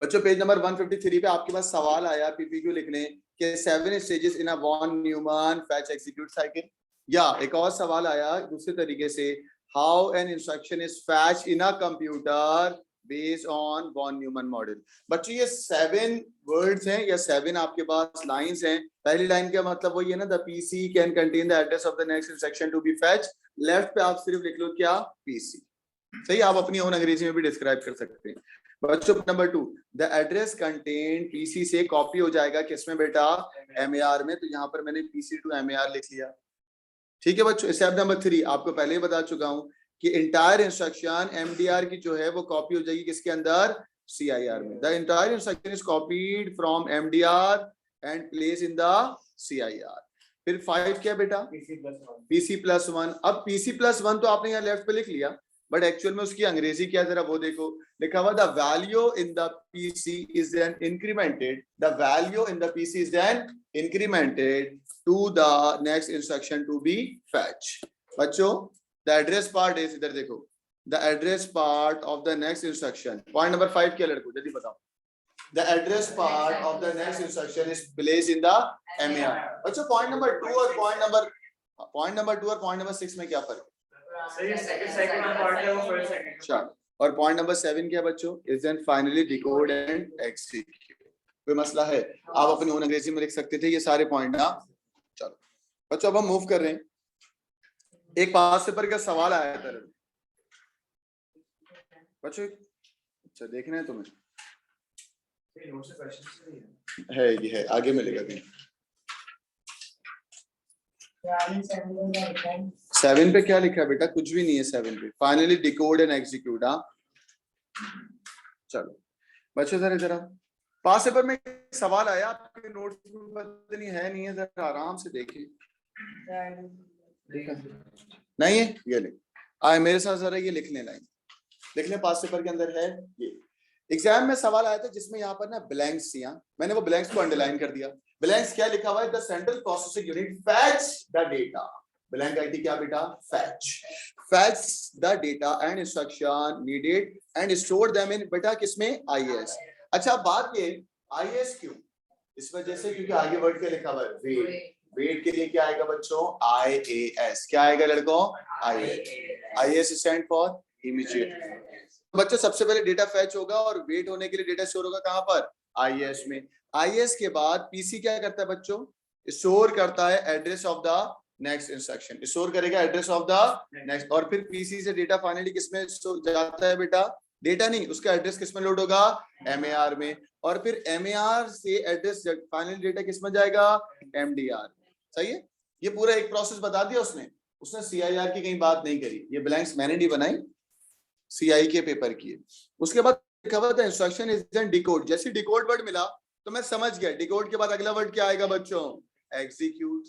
बच्चों पेज नंबर 153 पे आपके पास सवाल आया पीपीक्यू लिखने के 7 stages in a von Neumann fetch execute cycle, या एक और सवाल आया दूसरे तरीके से, how an instruction is fetch in a computer based on von Neumann model. बच्चों ये 7 वर्ड्स हैं या 7 आपके पास लाइंस हैं। पहली लाइन का मतलब वही है ना, the PC can contain the address of the next instruction to be fetch. Left पे आप सिर्फ लिख लो क्या, पीसी। सही, आप अपनी ओन अंग्रेजी में भी डिस्क्राइब कर सकते हैं। बच्चों number 2, the address contain PC से कॉपी हो जाएगा किसमें बेटा, एमएआर में। तो यहाँ पर मैंने पीसी टू एमएआर लिख लिया। ठीक है बच्चों। स्टेप नंबर 3 आपको पहले ही बता चुका हूं कि इंटायर इंस्ट्रक्शन एमडीआर की जो है वो कॉपी हो जाएगी किसके अंदर, सीआईआर में। The entire instruction is copied from MDR and place in the CIR. फिर 5 क्या बेटा, PC+1। अब PC+1 तो आपने यहाँ लेफ्ट पे लिख लिया, बट एक्चुअल में उसकी अंग्रेजी क्या जरा वो देखो, लिखा हुआ the value in the PC is then incremented, the value in the PC is then incremented to the next instruction to be fetch. बच्चों द एड्रेस पार्ट इज, इधर देखो, the address part of the next instruction. Point number 5 क्या लड़कों, जल्दी बताओ। The address part of the next instruction is placed in the MAR। बच्चों point number 2 और point number 6 में क्या फर्क है? अच्छा, और पॉइंट नंबर 7 क्या बच्चों, is then finally decode and execute. कोई मसला है? आप अपनी ओन अंग्रेजी में लिख सकते थे ये सारे पॉइंट ना। चलो बच्चों अब हम मूव कर रहे हैं। एक पास पेपर का सवाल आया था बच्चों, अच्छा देखना है तुम्हें, है ये है, आगे मिलेगा कहीं। 7 पे क्या लिखा है बेटा, कुछ भी नहीं है 7 पे। Finally decode and execute. हाँ चलो बच्चों जरा जरा पास पेपर में सवाल आया आपके नोट्स में, पता नहीं है नहीं है, जरा आराम से देखिए। नहीं है ये लिख आए मेरे साथ, जरा ये लिख लेना, लिख ले, पास पेपर के अंदर है ये। एग्जाम में सवाल आया था जिसमें यहाँ पर ना ब्लैंक्स थी, मैंने वो ब्लैंक्स को अंडरलाइन कर दिया। ब्लैंक्स क्या लिखा हुआ है, the central processing unit fetch the data. Blank IT क्या बेटा, fetch the data and instruction needed and store them in, बेटा किसमें, आईएएस। अच्छा बात ये आईएएस क्यों, इस वजह से क्योंकि आगे वर्ड क्या लिखा हुआ है, वेट। वेट के लिए क्या आएगा बच्चों, आईएएस। क्या आएगा लड़कों, आईएएस स्टैंड फॉर इमीडिएट। बच्चों सबसे पहले डेटा फैच होगा और वेट होने के लिए डेटा स्टोर होगा कहां पर, आईएएस में। आईएएस के बाद पीसी क्या करता है बच्चों, स्टोर करता है address of the next instruction, store करेगा एड्रेस ऑफ द नेक्स्ट, और फिर पीसी से डेटा फाइनली किसमें जाता है बेटा, डेटा नहीं, उसका एड्रेस किसमें लोड होगा, एमएआर में, और फिर एमएआर से एड्रेस फाइनली डेटा किसमें जाएगा, एमडीआर। सही है, ये पूरा एक प्रोसेस बता दिया उसने सीआईआर की कहीं बात नहीं करी, ये ब्लैंक्स मैंने नहीं बनाई, सीआई के पेपर की। उसके बाद लिखा हुआ था इंस्ट्रक्शन इज देन डिकोड। जैसे डिकोड वर्ड मिला तो मैं समझ गया, डिकोड के बाद अगला वर्ड क्या आएगा बच्चों, एग्जीक्यूट,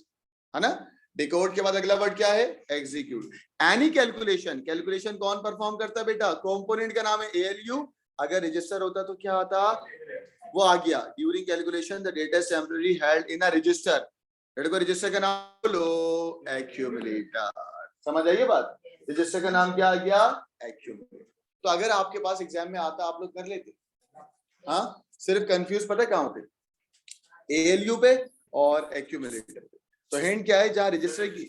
है ना। डिकोड के बाद अगला वर्ड क्या है, एग्जीक्यूट। एनी कैलकुलेशन, कैलकुलेशन कौन परफॉर्म करता है बेटा, कंपोनेंट का नाम है एएलयू। अगर रजिस्टर होता तो क्या आता, वो आ गया। During calculation the data is temporary held in a register. Register का नाम लो एक्यूमुलेटर। समझ आइए बात, रजिस्टर का नाम क्या आ गया, एक्यूमुलेटर। तो अगर आपके पास एग्जाम में आता आप लोग कर लेते, हाँ सिर्फ कंफ्यूज पता है कहाँ होते, एएलयू पे और एक्यूमुलेटर पे। तो हिंट क्या है, जहाँ रजिस्टर की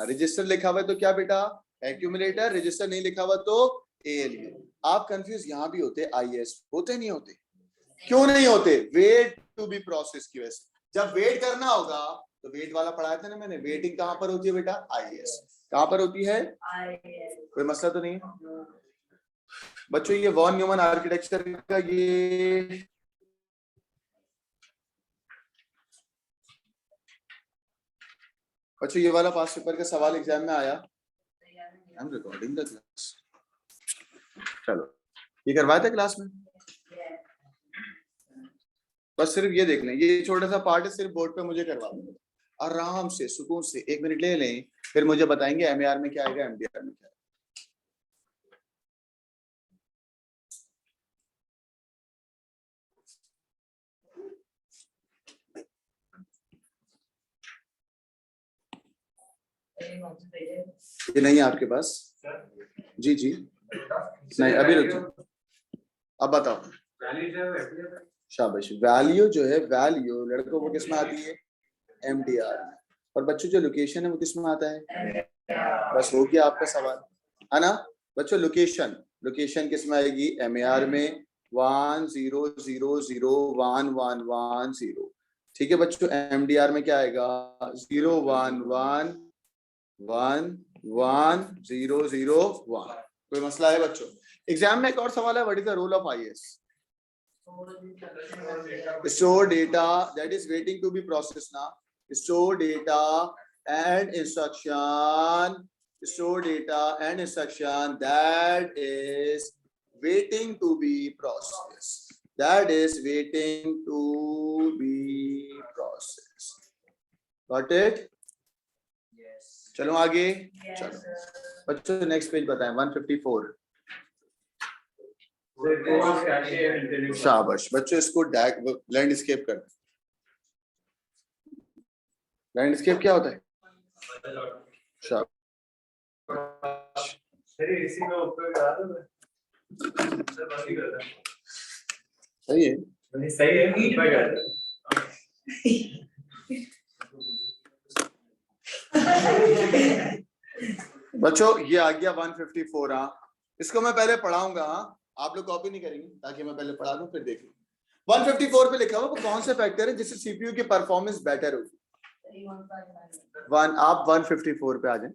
रजिस्टर लिखा हुआ है तो क्या बेटा, एक्यूमुलेटर, रजिस्टर नहीं लिखा हुआ तो एएलयू। आप कंफ्यूज यहाँ भी होते, आईएएस होते नहीं होते, क्यों नहीं होते, वेट टू बी प्रोसेस की वजह से। जब वेट करना होगा तो वेट वाला पढ़ाया था ना मैंने, वेटिंग कहां पर होती है बेटा, आईएएस। कहां पर होती है, कोई मसला तो नहीं है बच्चों। ये वॉन न्यूमन आर्किटेक्चर का ये बच्चों ये वाला पास पेपर का सवाल एग्जाम में आया। I am recording the class. चलो ये करवाया था क्लास में, बस सिर्फ ये देख लें, ये छोटा सा पार्ट है, सिर्फ बोर्ड पे मुझे करवा दें आराम से सुकून से, 1 मिनट ले लें, फिर मुझे बताएंगे एमएआर में क्या आएगा, एमडीआर में क्या आएगा। ये नहीं है आपके पास, जी जी नहीं, अभी रुक, अब बताओ। शाबाश। वैल्यू जो है, वैल्यू लड़कों को किस में आती है? MDR में। और बच्चों जो लोकेशन है वो किस में आता है? बस हो गया आपका सवाल, है ना बच्चों। लोकेशन, लोकेशन किस में आएगी? MAR में 1 0 0 0 1 1 1 0। ठीक है बच्चों। MDR में क्या आएगा? 0 1 1 1 1 0 0 1। कोई मसला है बच्चों? एग्जाम में एक और सवाल है, what is the role of IS? Store data that is waiting to be processed now. Store data and instruction. Store data and instruction that is waiting to be processed. That is waiting to be processed. Got it? Yes. चलो आगे। Yes, चलो sir. बच्चों next page बताएं। 154। शाबाश बच्चों, इसको landscape कर। Landscape क्या होता है? शाबाश। सही है, सही है। बच्चों ये आ गया 154। हाँ, इसको मैं पहले पढ़ाऊंगा। आप लोग कॉपी नहीं करेंगे ताकि मैं पहले पढ़ा दूं फिर देख लूं। 154 पे लिखा हुआ वो कौन से फैक्टर है जिससे सीपीयू की परफॉर्मेंस बेटर होगी? आप 154 पे आ जाए,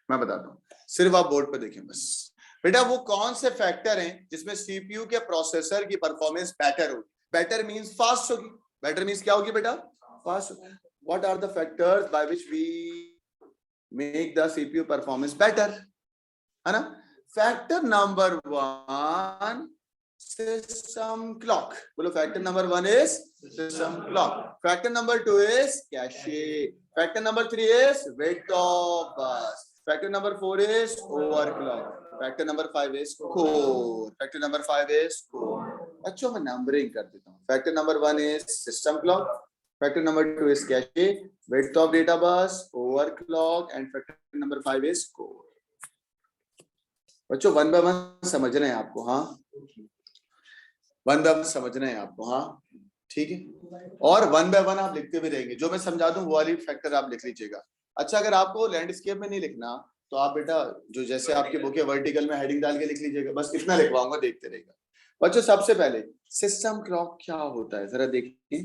मैं बताता हूँ। सिर्फ आप बोर्ड पे देखें बस। बेटा वो कौन से फैक्टर हैं जिसमें सीपीयू के प्रोसेसर की परफॉर्मेंस बेटर होगी? बेटर मींस फास्ट होगी। बेटर मींस क्या होगी बेटा? Fast. What are the factors by which we make the CPU performance better, है ना? Factor number 1 system clock. बोलो factor number 1 is system clock. Factor number 2 is cache. Factor number 3 is width of bus. Factor number 4 is overclock. Factor number 5 is core. Factor number 5 is core. अच्छा मैं numbering कर देता हूँ। Factor number 1 is system clock. Factor number 2 is cache, width of data bus, overclock, and factor number 5 is core. बच्चों 1 by 1 समझना है आपको। हाँ 1 by 1 समझना है आपको। हाँ ठीक है। और 1 by 1 आप लिखते भी रहेंगे। जो मैं समझा दूं वो वाली फैक्टर आप लिख लीजिएगा। अच्छा अगर आपको लैंडस्केप में नहीं लिखना तो आप बेटा जो जैसे आपकी बुक है वर्टिकल में हेडिंग डाल के लिख लीजिएगा। बस इतना लिखवाऊंगा, देखते रहेगा। बच्चों सबसे पहले सिस्टम क्लॉक क्या होता है जरा देखिए।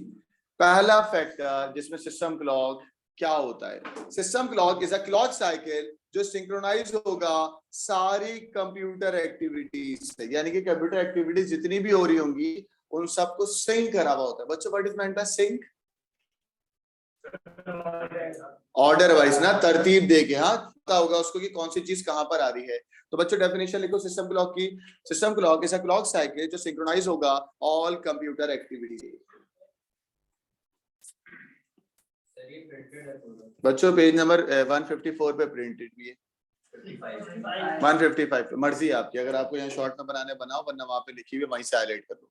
पहला फैक्टर जिसमें सिस्टम क्लॉक क्या होता है? System clock is a clock cycle जो सिंक्रोनाइज होगा सारी कंप्यूटर एक्टिविटीज से, यानी कि कंप्यूटर एक्टिविटीज जितनी भी हो रही होंगी उन सबको सिंक करा हुआ होता है। बच्चों what is meant by sync? Order wise ना, तरतीब दे के। हाँ पता होगा उसको कि कौन सी चीज कहां पर आ रही है। तो बच्चों डेफिनेशन लिखो सिस्टम क्लॉक की। System clock is a clock cycle जो सिंक्रोनाइज होगा ऑल कंप्यूटर एक्टिविटीज। बच्चों पेज नंबर 154 पे प्रिंटेड भी है। 155 पे मर्जी आपकी, अगर आपको यहाँ शॉर्ट में बनाने बनाओ, वरना वहां पे लिखी हुई वहीं से हाईलाइट कर दो।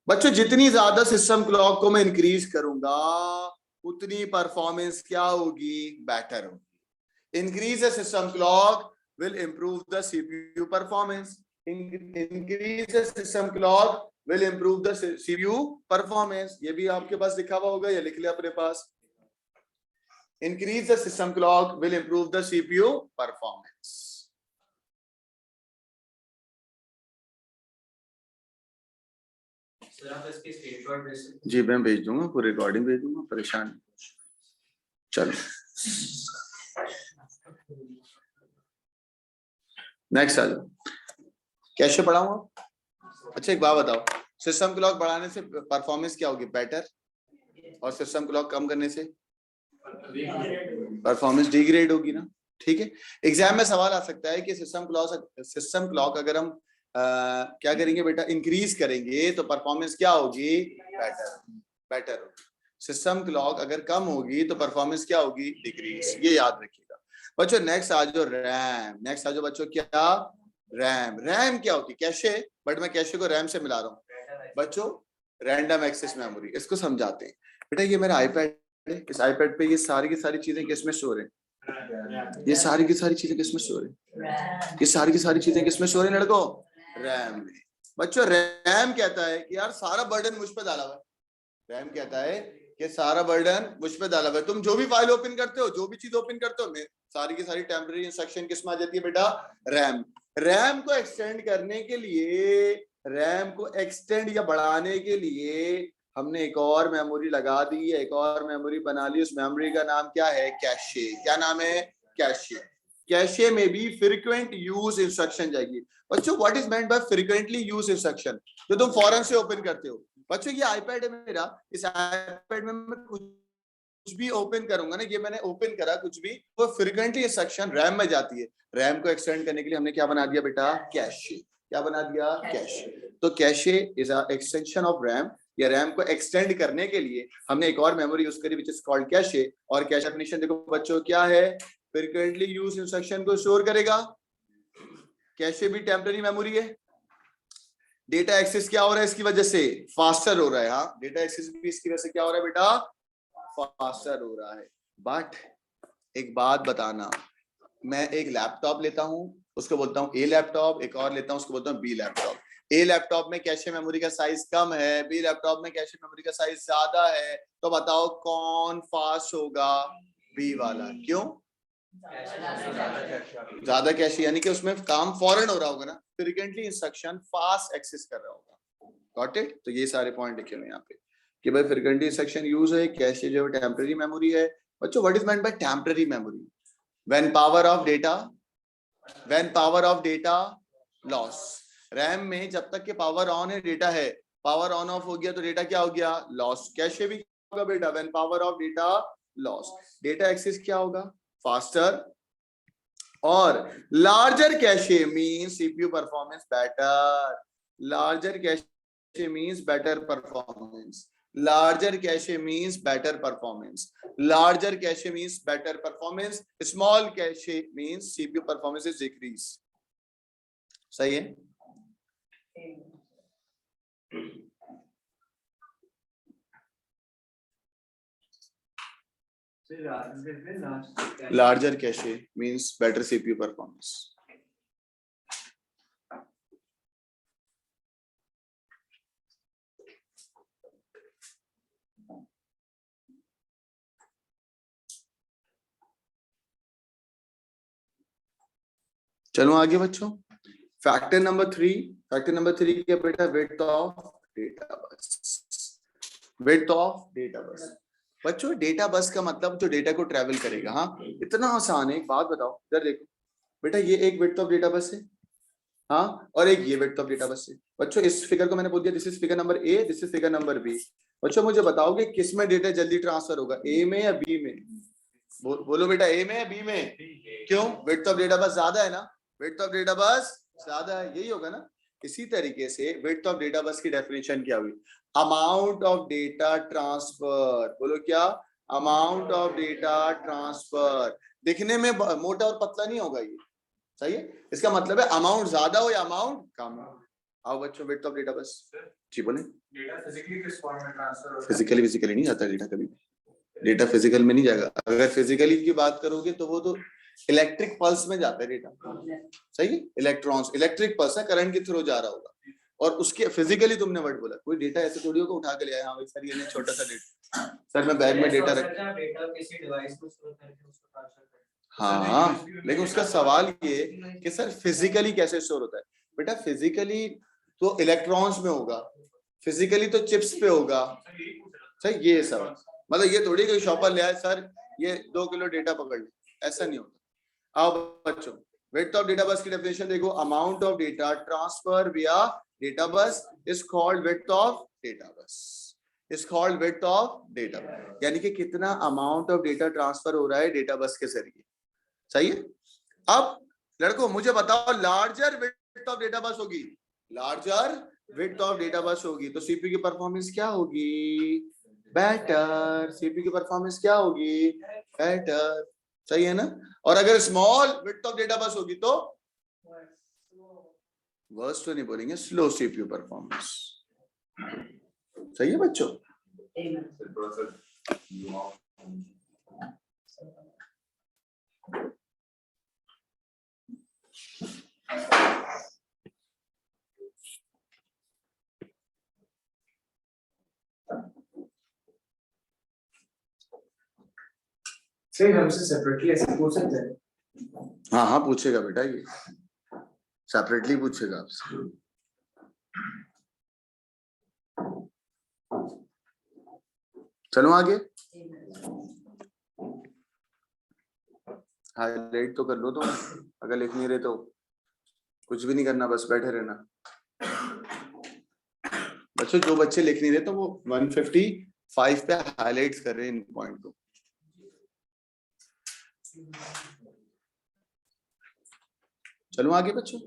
बच्चों जितनी ज्यादा सिस्टम क्लॉक को मैं इंक्रीज करूंगा उतनी परफॉर्मेंस क्या होगी? बेटर होगी। Increase the system clock will improve the CPU performance. Increase the system clock will improve the CPU performance। ये भी आपके पास लिखा हुआ होगा या लिख लिया अपने पास? Increase the system clock will improve the CPU performance। Sir आप इसकी स्क्रीनशॉट भेज सकते हैं? जी मैं भेज दूंगा, पूरी रिकॉर्डिंग भेज दूंगा, परेशान। चलो नेक्स्ट आ जाओ। कैसे पढ़ाऊंगा? अच्छा एक बात बताओ, सिस्टम क्लॉक बढ़ाने से परफॉर्मेंस क्या होगी? बेटर। और सिस्टम क्लॉक कम करने से परफॉर्मेंस डिग्रेड होगी ना। ठीक है। एग्जाम में सवाल आ सकता है कि सिस्टम क्लॉक अगर हम क्या करेंगे बेटा? इंक्रीज करेंगे तो परफॉर्मेंस क्या होगी? बेटर होगी। सिस्टम क्लॉक अगर कम होगी तो परफॉर्मेंस क्या होगी? डिक्रीज। ये याद रखिएगा बच्चों। नेक्स्ट आ जाओ रैम। नेक्स्ट आ जाओ बच्चों क्या? रैम। रैम क्या होती है? कैशे, बट मैं कैशे को रैम से मिला रहा हूँ बच्चों। रैंडम एक्सेस मेमोरी, इसको समझाते हैं बेटा। ये मेरा आईपैड है, इस आईपैड पे ये सारी की सारी चीजें किसमें स्टोर है? ये सारी की सारी चीजें किसमें स्टोर है? ये सारी की सारी चीजें किसमें स्टोर है लड़कों? रैम में। बच्चों रैम कहता है कि यार सारा बर्डन मुझ पे डाला हुआ है। रैम कहता है कि सारा बर्डन मुझ पे डाला हुआ है। तुम जो भी फाइल ओपन करते हो, जो भी चीज ओपन करते हो, सारी की सारी टेम्पररी इंस्ट्रक्शन किसमें आ जाती है बेटा? रैम। रैम को एक्सटेंड करने के लिए, रैम को एक्सटेंड या बढ़ाने के लिए हमने एक और मेमोरी लगा दी है, एक और मेमोरी बना ली। उस मेमोरी का नाम क्या है? कैशे। क्या नाम है? कैशे। कैशे में भी फ्रीक्वेंट यूज इंस्ट्रक्शन जाएगी। बच्चों what is meant bye frequently use instruction? जो तुम फौरन से ओपन करते हो। बच्चों ये आईपैड है मेरा, इस आईपैड में मैं कुछ भी ओपन करूंगा ना, ये मैंने ओपन करा कुछ भी, वो फ्रीक्वेंटली इंस्ट्रक्शन रैम में जाती है। रैम को एक्सटेंड करने के लिए हमने क्या बना दिया बेटा? कैशे। क्या बना दिया? कैशे। तो cache is a extension of RAM, या रैम को एक्सटेंड करने के लिए हमने एक और मेमोरी यूज करी विच इज कॉल्ड कैशे। और कैशे डेफिनेशन देखो बच्चों क्या है? फ्रीक्वेंटली यूज इंस्ट्रक्शन को स्टोर करेगा। कैशे भी टेम्पररी मेमोरी है। डेटा एक्सेस क्या हो रहा है इसकी वजह से? फास्टर हो रहा है। हाँ, डेटा एक्सेस भी इसकी वजह से क्या हो रहा है बेटा? फास्टर हो रहा है। बट एक बात बताना, मैं एक लैपटॉप लेता हूं, उसको बोलता हूं ए लैपटॉप, एक और लेता हूं उसको बोलता हूं बी लैपटॉप। ए लैपटॉप में कैशे मेमोरी का साइज कम है, बी लैपटॉप में कैशे मेमोरी का साइज ज्यादा है। तो बताओ कौन फास्ट होगा? बी वाला। क्यों? ज्यादा कैशे यानी कि उसमें काम फौरन हो रहा होगा ना, फ्रीक्वेंटली इंस्ट्रक्शन फास्ट एक्सेस कर रहा होगा। Got it? तो ये सारे पॉइंट लिखे हुए यहाँ पे कि भाई फ्रीक्वेंटली इंस्ट्रक्शन यूज है, कैशे जो टेम्पररी मेमोरी है। बच्चों what is meant bye temporary memory? When power off data loss. RAM में जब तक के पावर ऑन है, डेटा है, पावर ऑन ऑफ हो गया तो डेटा क्या हो गया? लॉस। कैशे भी होगा बेटा when power off data loss. Data access क्या होगा? फास्टर। और larger cache means CPU performance better. Larger cache means better performance. Larger cache means better performance. Larger cache means better performance. Small cache means CPU performance is decrease. सही है? Larger cache means better CPU performance. चलो आगे बच्चों। Factor number 3 क्या बेटा? Width of data bus. Width of data bus. बच्चों data bus का मतलब जो डेटा को ट्रेवल करेगा। हाँ, इतना आसान है। एक बात बताओ, इधर देखो बेटा, ये एक विड्थ ऑफ डेटा बस है, हाँ, और एक ये विड्थ ऑफ डेटा बस है। बच्चों इस फिगर को मैंने बोल दिया this is figure number A, this is figure number B. बच्चों मुझे बताओगे किस में डेटा जल्दी ट्रांसफर होगा, ए में या बी में? बोलो बेटा, ए में या बी में? क्यों? विड्थ ऑफ डेटा बस ज्यादा है ना, विड्थ ऑफ डेटा बस ज्यादा है, यही होगा ना। इसी तरीके से विड्थ ऑफ डेटा बस की डेफिनेशन क्या हुई? Amount of data transfer. बोलो क्या? Amount of data transfer. दिखने में मोटा और पतला नहीं होगा ये, सही है? इसका मतलब है अमाउंट ज्यादा हो या अमाउंट कम हो। आओ बच्चों, विड्थ ऑफ डेटा बस। जी बोले। डेटा फिजिकली किस फॉर्म में ट्रांसफर होता है? फिजिकली नहीं जाता डेटा कभी। डेटा फिजिकल में नहीं जाएगा। अगर फिजिकली की बात करोगे तो वो तो इलेक्ट्रिक पल्स में जाता है डेटा, सही है? इलेक्ट्रॉन्स, इलेक्ट्रिक पल्स है, करंट के थ्रू जा रहा होगा। और उसके फिजिकली तुमने वर्ड बोला, कोई डेटा ऐसे थोड़ी होगा उठा के ले आया, हाँ भाई सर ये छोटा सा डेटा, सर मैं बैग में डेटा रख, डेटा किसी डिवाइस में स्टोर करके उसको ट्रांसफर करते हैं। हाँ, लेकिन उसका सवाल ये कि सर फिजिकली कैसे स्टोर होता है? बेटा फिजिकली तो इलेक्ट्रॉन्स में होगा, फिजिकली तो चिप्स पे होगा, सही? ये सब मतलब ये थोड़ी कोई शॉपर ले आए सर ये 2 किलो डेटा पकड़ ले, ऐसा नहीं होता। आओ बच्चों, विड्थ ऑफ डेटा बस की डेफिनेशन देखो, अमाउंट ऑफ डेटा ट्रांसफर विया data bus is called width of data bus, is called width of data bus. यानी कि कितना अमाउंट ऑफ डेटा ट्रांसफर हो रहा है डेटा बस के जरिए, सही है? अब लड़कों मुझे बताओ, larger width of data bus होगी, larger width of data bus होगी तो सीपीयू की परफॉर्मेंस क्या होगी? बेटर। सीपीयू की परफॉर्मेंस क्या होगी? बेटर, सही है ना? और अगर small width of data bus होगी तो वर्स्ट तो नहीं बोलेंगे, स्लो सीपीयू परफॉर्मेंस, सही है बच्चों? सर हमसे सेपरेटली ऐसे पूछ सकते हैं? हाँ हाँ पूछेगा बेटा, ये सेपरेटली पूछेगा आपसे। चलो आगे, हाईलाइट तो कर लो तुम, अगर लिख नहीं रहे तो कुछ भी नहीं करना, बस बैठे रहना। बच्चों जो बच्चे लिख नहीं रहे तो वो 155 पे हाईलाइट्स कर रहे हैं इन पॉइंट को। चलो आगे बच्चों,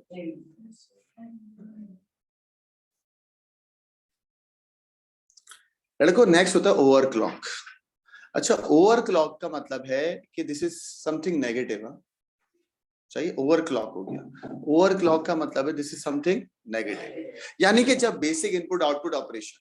लड़कों नेक्स्ट होता है ओवरक्लॉक। अच्छा, ओवरक्लॉक का मतलब है कि दिस इज समथिंग नेगेटिव। चाहिए, ओवरक्लॉक हो गया। ओवरक्लॉक का मतलब है दिस इज समथिंग नेगेटिव, यानी कि जब बेसिक इनपुट आउटपुट ऑपरेशन,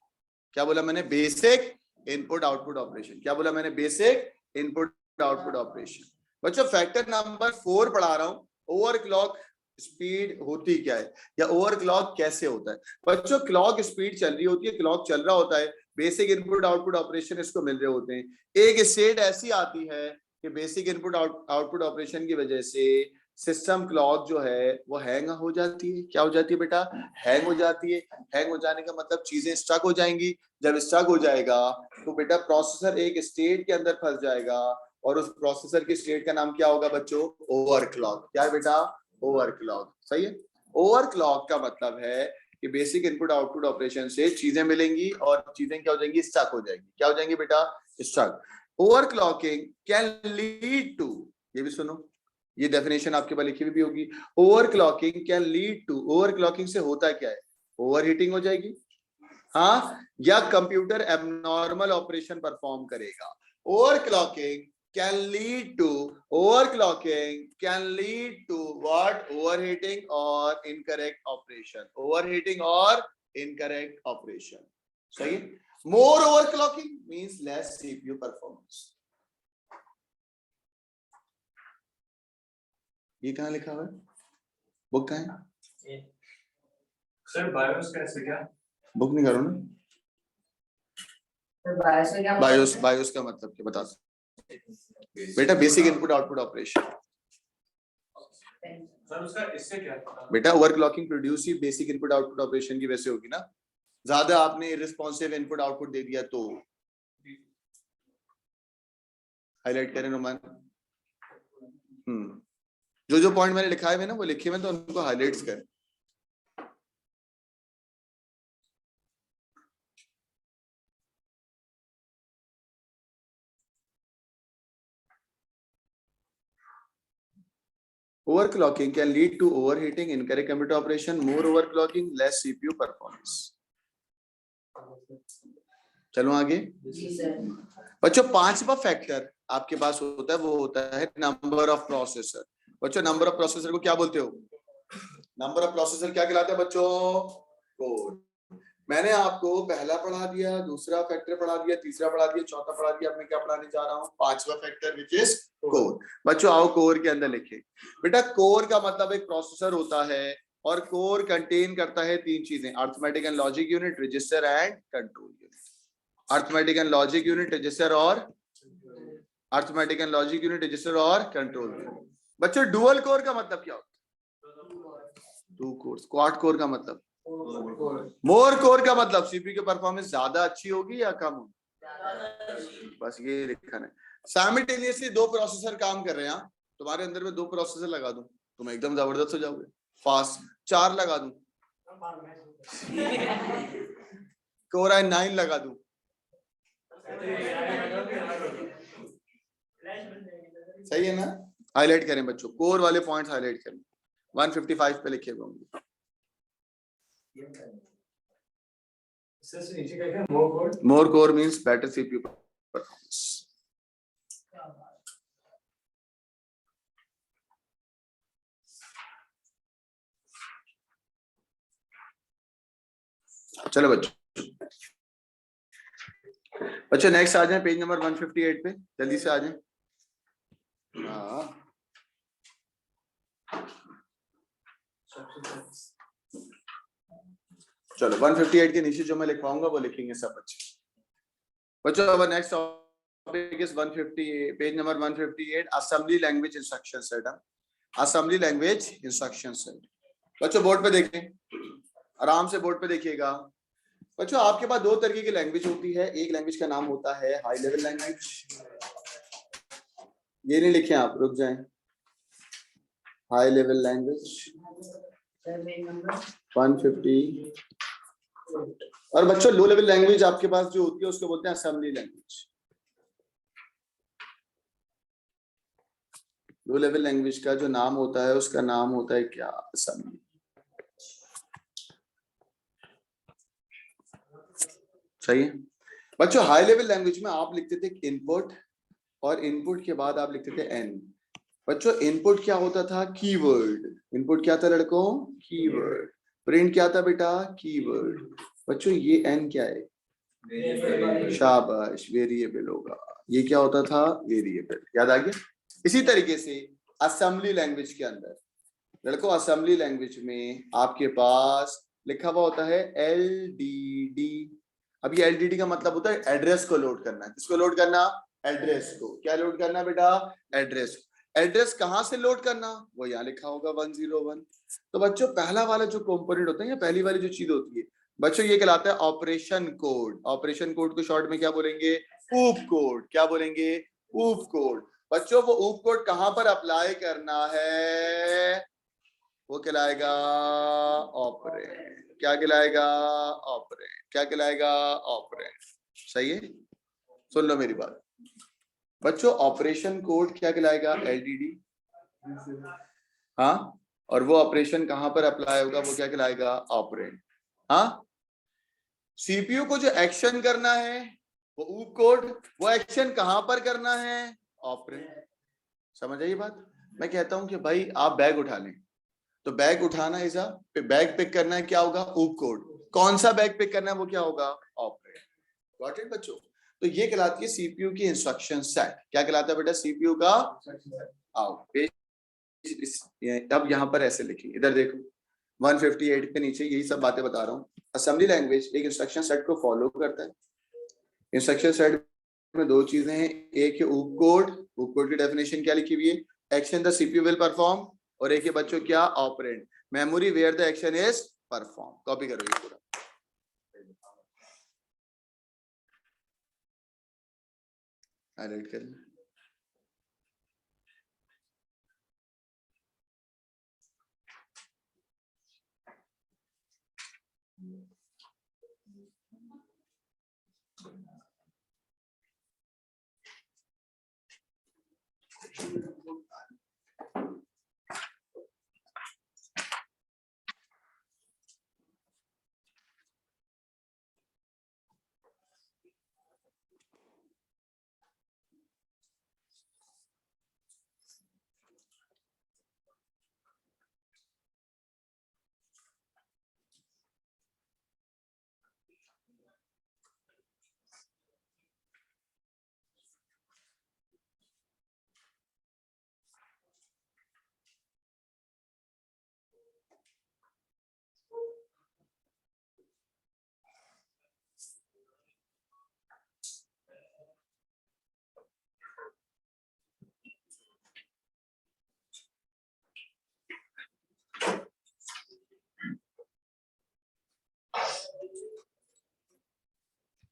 क्या बोला मैंने, बेसिक इनपुट आउटपुट ऑपरेशन, क्या बोला मैंने, बेसिक इनपुट आउटपुट ऑपरेशन। बच्चों फैक्टर नंबर 4 पढ़ा रहा हूं, ओवरक्लॉक स्पीड होती क्या है या ओवरक्लॉक कैसे होता है। बच्चों क्लॉक स्पीड चल रही होती है, क्लॉक चल रहा होता है, बेसिक इनपुट आउटपुट ऑपरेशन इसको मिल रहे होते हैं। एक स्टेट ऐसी आती है कि बेसिक इनपुट आउटपुट ऑपरेशन की वजह से सिस्टम क्लॉक जो है वो हैंग हो जाती है। क्या हो जाती है बेटा, हैंग हो जाती है। हैंग हो जाने का मतलब चीजें स्टक हो जाएंगी। जब स्टक हो जाएगा तो बेटा प्रोसेसर एक स्टेट के अंदर फंस जाएगा, और उस प्रोसेसर की स्टेट का नाम क्या होगा बच्चों, ओवरक्लॉक। क्या है बेटा, ओवरक्लॉक। सही है। ओवरक्लॉक का मतलब है कि बेसिक इनपुट आउटपुट ऑपरेशन से चीजें मिलेंगी और चीजें क्या हो जाएंगी, स्टक हो जाएंगी। क्या हो जाएंगी बेटा, stuck. Overclocking can lead to, ये भी सुनो, ये डेफिनेशन आपके पास लिखी हुई भी होगी। Overclocking can lead to, overclocking से होता क्या है, ओवरहीटिंग हो जाएगी, हाँ, या कंप्यूटर एबनॉर्मल ऑपरेशन परफॉर्म करेगा। Overclocking can lead to, overclocking can lead to what, overheating or incorrect operation, overheating or incorrect operation. सही है। More overclocking means less CPU performance. ये कहाँ लिखा हुआ है, बुक कहाँ है सर? बायोस कैसे, क्या बुक नहीं करो ना, बायोस में क्या, बायोस, बायोस का मतलब क्या बता बेटा, basic input output operation. Sir उसका इससे क्या बेटा ओवरक्लॉकिंग प्रोड्यूस ही बेसिक इनपुट आउटपुट ऑपरेशन की वजह से होगी ना। ज्यादा आपने रिस्पॉन्सिव इनपुट आउटपुट दे दिया तो, हाईलाइट करें रोमान। जो जो पॉइंट मैंने लिखा है ना वो लिखे हुए तो उनको हाईलाइट्स करें। Overclocking can lead to overheating, incorrect computer operation, more overclocking, less CPU performance. चलो आगे बच्चों, पांचवा फैक्टर आपके पास होता है, वो होता है नंबर ऑफ प्रोसेसर। बच्चों नंबर ऑफ प्रोसेसर को क्या बोलते हो, नंबर ऑफ प्रोसेसर क्या कहलाता है बच्चों, कोर। मैंने आपको पहला पढ़ा दिया, दूसरा फैक्टर पढ़ा दिया, तीसरा पढ़ा दिया, चौथा पढ़ा दिया, अब मैं क्या पढ़ाने जा रहा हूँ, पांचवा फैक्टर विच इज कोर। बच्चों आओ कोर के अंदर लिखे। बेटा कोर का मतलब एक प्रोसेसर होता है, और कोर कंटेन करता है तीन चीजें, arithmetic and logic unit, register and control unit. Arithmetic and logic unit, register और arithmetic and logic unit, register और कंट्रोल यूनिट। बच्चों डुअल कोर का मतलब क्या होता है, टू कोर। क्वाड कोर का मतलब, मोर कोर का मतलब सीपीयू की परफॉर्मेंस ज्यादा अच्छी होगी या कम होगी, बस ये लिखना है। साइमल्टेनियसली दो प्रोसेसर काम कर रहे हैं, तुम्हारे अंदर में दो प्रोसेसर लगा दूं तुम एकदम जबरदस्त हो जाओगे, फास्ट। 4 लगा दूं, कोर i9 लगा दूं, सही है ना। हाईलाइट करें बच्चों, कोर वाले पॉइंट्स हाईलाइट करें, 155 पे लिखे हुए होंगे। More core means better CPU performance. चलो बच्चों, बच्चों नेक्स्ट आ जाए पेज नंबर 158 पे, जल्दी से आ जाए। हाँ चलो 158 के नीचे जो मैं लिखवाऊंगा वो लिखेंगे सब बच्चे। बच्चों अब next topic is 158, page number 158, assembly language instruction set. Assembly language instruction set बच्चों बोर्ड पे देखें, आराम से बोर्ड पे देखिएगा। बच्चों आपके पास दो तरीके की लैंग्वेज होती है। एक लैंग्वेज का नाम होता है हाई लेवल लैंग्वेज, ये नहीं लिखे आप, रुक जाएं। High level language 150। और बच्चों लो लेवल लैंग्वेज आपके पास जो होती है उसको बोलते हैं assembly language. Low level language का जो नाम होता है उसका नाम होता है क्या? असेंबली। सही है बच्चों। हाई लेवल लैंग्वेज में आप लिखते थे इनपुट, और इनपुट के बाद आप लिखते थे एन। बच्चों इनपुट क्या होता था? कीवर्ड। इनपुट क्या था लड़कों? कीवर्ड। प्रिंट क्या था बेटा? कीवर्ड। बच्चों ये एन क्या है? शाबाश, वेरिएबल होगा। ये क्या होता था? वेरिएबल। याद आ गया? इसी तरीके से असेंबली लैंग्वेज के अंदर लड़कों, असेंबली लैंग्वेज में आपके पास लिखा हुआ होता है LDD। अब ये LDD का मतलब होता है एड्रेस को लोड करना। किसको लोड करना? एड्रेस को। क्या लोड करना बेटा? एड्रेस को। एड्रेस कहां से लोड करना? वो यहाँ लिखा होगा 101। तो बच्चों पहला वाला जो कंपोनेंट होता है या पहली वाली जो चीज होती है बच्चों, ये कहलाता है ऑपरेशन कोड। ऑपरेशन कोड को शॉर्ट में क्या बोलेंगे? ऊप कोड। क्या बोलेंगे? ऊप कोड। बच्चों वो ऊप कोड कहां पर अप्लाई करना है? वो कहलाएगा ऑपरेंड। क्या कहलाएगा? ऑपरेंड। क्या कहलाएगा? ऑपरेंड। सही है, सुन लो मेरी बात बच्चों। ऑपरेशन कोड क्या कहलाएगा? LDD। हाँ, और वो ऑपरेशन कहां पर अप्लाई होगा? वो क्या कहलाएगा? ऑपरेंड। हाँ, सीपीयू को जो एक्शन करना है वो ऊप कोड, वो एक्शन कहां पर करना है? ऑपरेंड। समझ आई बात? मैं कहता हूं कि भाई आप बैग उठा लें, तो बैग उठाना इज बैग पिक करना है, क्या होगा? ऊप कोड। कौन सा बैग पिक करना है? वो क्या होगा? ऑपरेंड। गॉट इट बच्चों? तो ये कहलाती है सीपीयू की इंस्ट्रक्शन सेट। क्या कहलाता है बेटा? सीपीयू का। आओ अब यहां पर ऐसे लिखिए, इधर देखो 158 के नीचे यही सब बातें बता रहा हूं। असेंबली लैंग्वेज एक इंस्ट्रक्शन सेट को फॉलो करता है। इंस्ट्रक्शन सेट में दो चीजें हैं, एक है ऊप कोड। ऊप कोड की डेफिनेशन क्या लिखी हुई है? Action the CPU will perform. और एक है बच्चों क्या? Operand. Memory where the action is perform. Copy करो ये पूरा। हाईलाइट कर लें।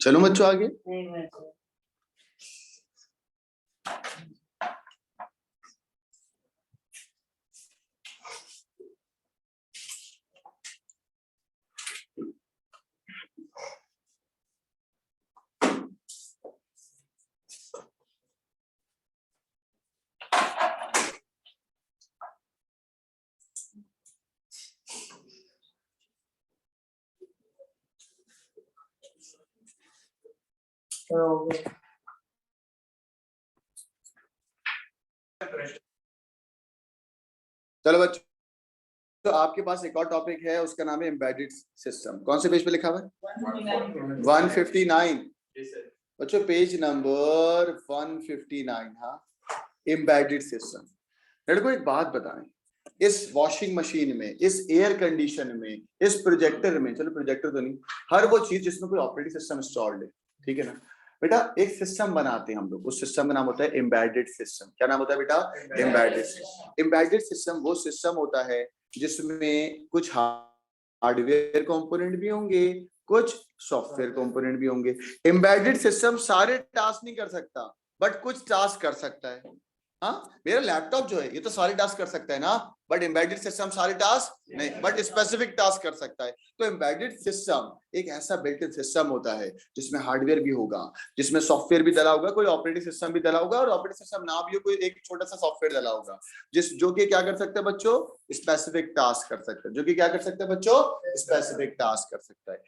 चलो बच्चों आगे। चलो बच्चों, तो आपके पास एक और टॉपिक है, उसका नाम है एम्बेडेड सिस्टम। कौन से पेज पे लिखा हुआ है? 159 बच्चों, पेज नंबर 159। हाँ, एम्बेडेड सिस्टम। लड़कों एक बात बताएं, इस वॉशिंग मशीन में, इस एयर कंडीशन में, इस प्रोजेक्टर में, चलो प्रोजेक्टर तो नहीं, हर वो चीज जिसमें कोई ऑपरेटिंग सिस्टम इंस्टॉल्ड है, ठीक है ना बेटा। एक सिस्टम बनाते हैं हम लोग, उस सिस्टम का नाम होता है एम्बेडेड सिस्टम। क्या नाम होता है बेटा? Embedded system. एम्बेडेड सिस्टम वो सिस्टम होता है जिसमें कुछ हार्डवेयर कंपोनेंट भी होंगे, कुछ सॉफ्टवेयर कंपोनेंट भी होंगे। एम्बेडेड सिस्टम सारे टास्क नहीं कर सकता, बट कुछ टास्क कर सकता है। हाँ, मेरा लैपटॉप जो है ये तो सारे टास्क कर सकता है ना, बट एम्बेडेड सिस्टम सारे टास्क नहीं, बट स्पेसिफिक टास्क कर सकता है। तो एम्बेडेड सिस्टम एक ऐसा बिल्ट इन सिस्टम होता है जिसमें हार्डवेयर भी होगा, जिसमें सॉफ्टवेयर भी डला होगा, कोई ऑपरेटिंग सिस्टम भी डला होगा, और ऑपरेटिंग सिस्टम ना भी हो कोई एक छोटा सा सॉफ्टवेयर डला होगा, जो कि क्या कर सकता है बच्चों? स्पेसिफिक टास्क कर सकता है। जो कि क्या कर सकता है बच्चों? स्पेसिफिक टास्क कर सकता है।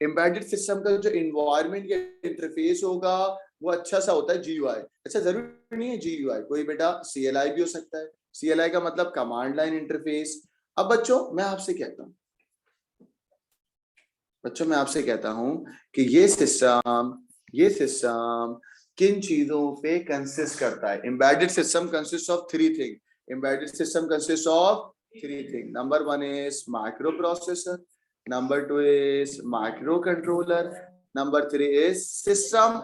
एम्बेडेड सिस्टम का जो एनवायरनमेंट या इंटरफेस होगा वो अच्छा सा होता है GUI। अच्छा, जरूरी नहीं है GUI, कोई बेटा CLI भी हो सकता है। CLI का मतलब कमांड लाइन इंटरफेस। अब बच्चों मैं आपसे कहता हूं कि ये सिस्टम किन चीजों पे कंसिस्ट करता है? Embedded system consist of 3 thing. Embedded system consist of 3 thing. Number 1 is micro processor, number 2 is micro controller, number 3 is system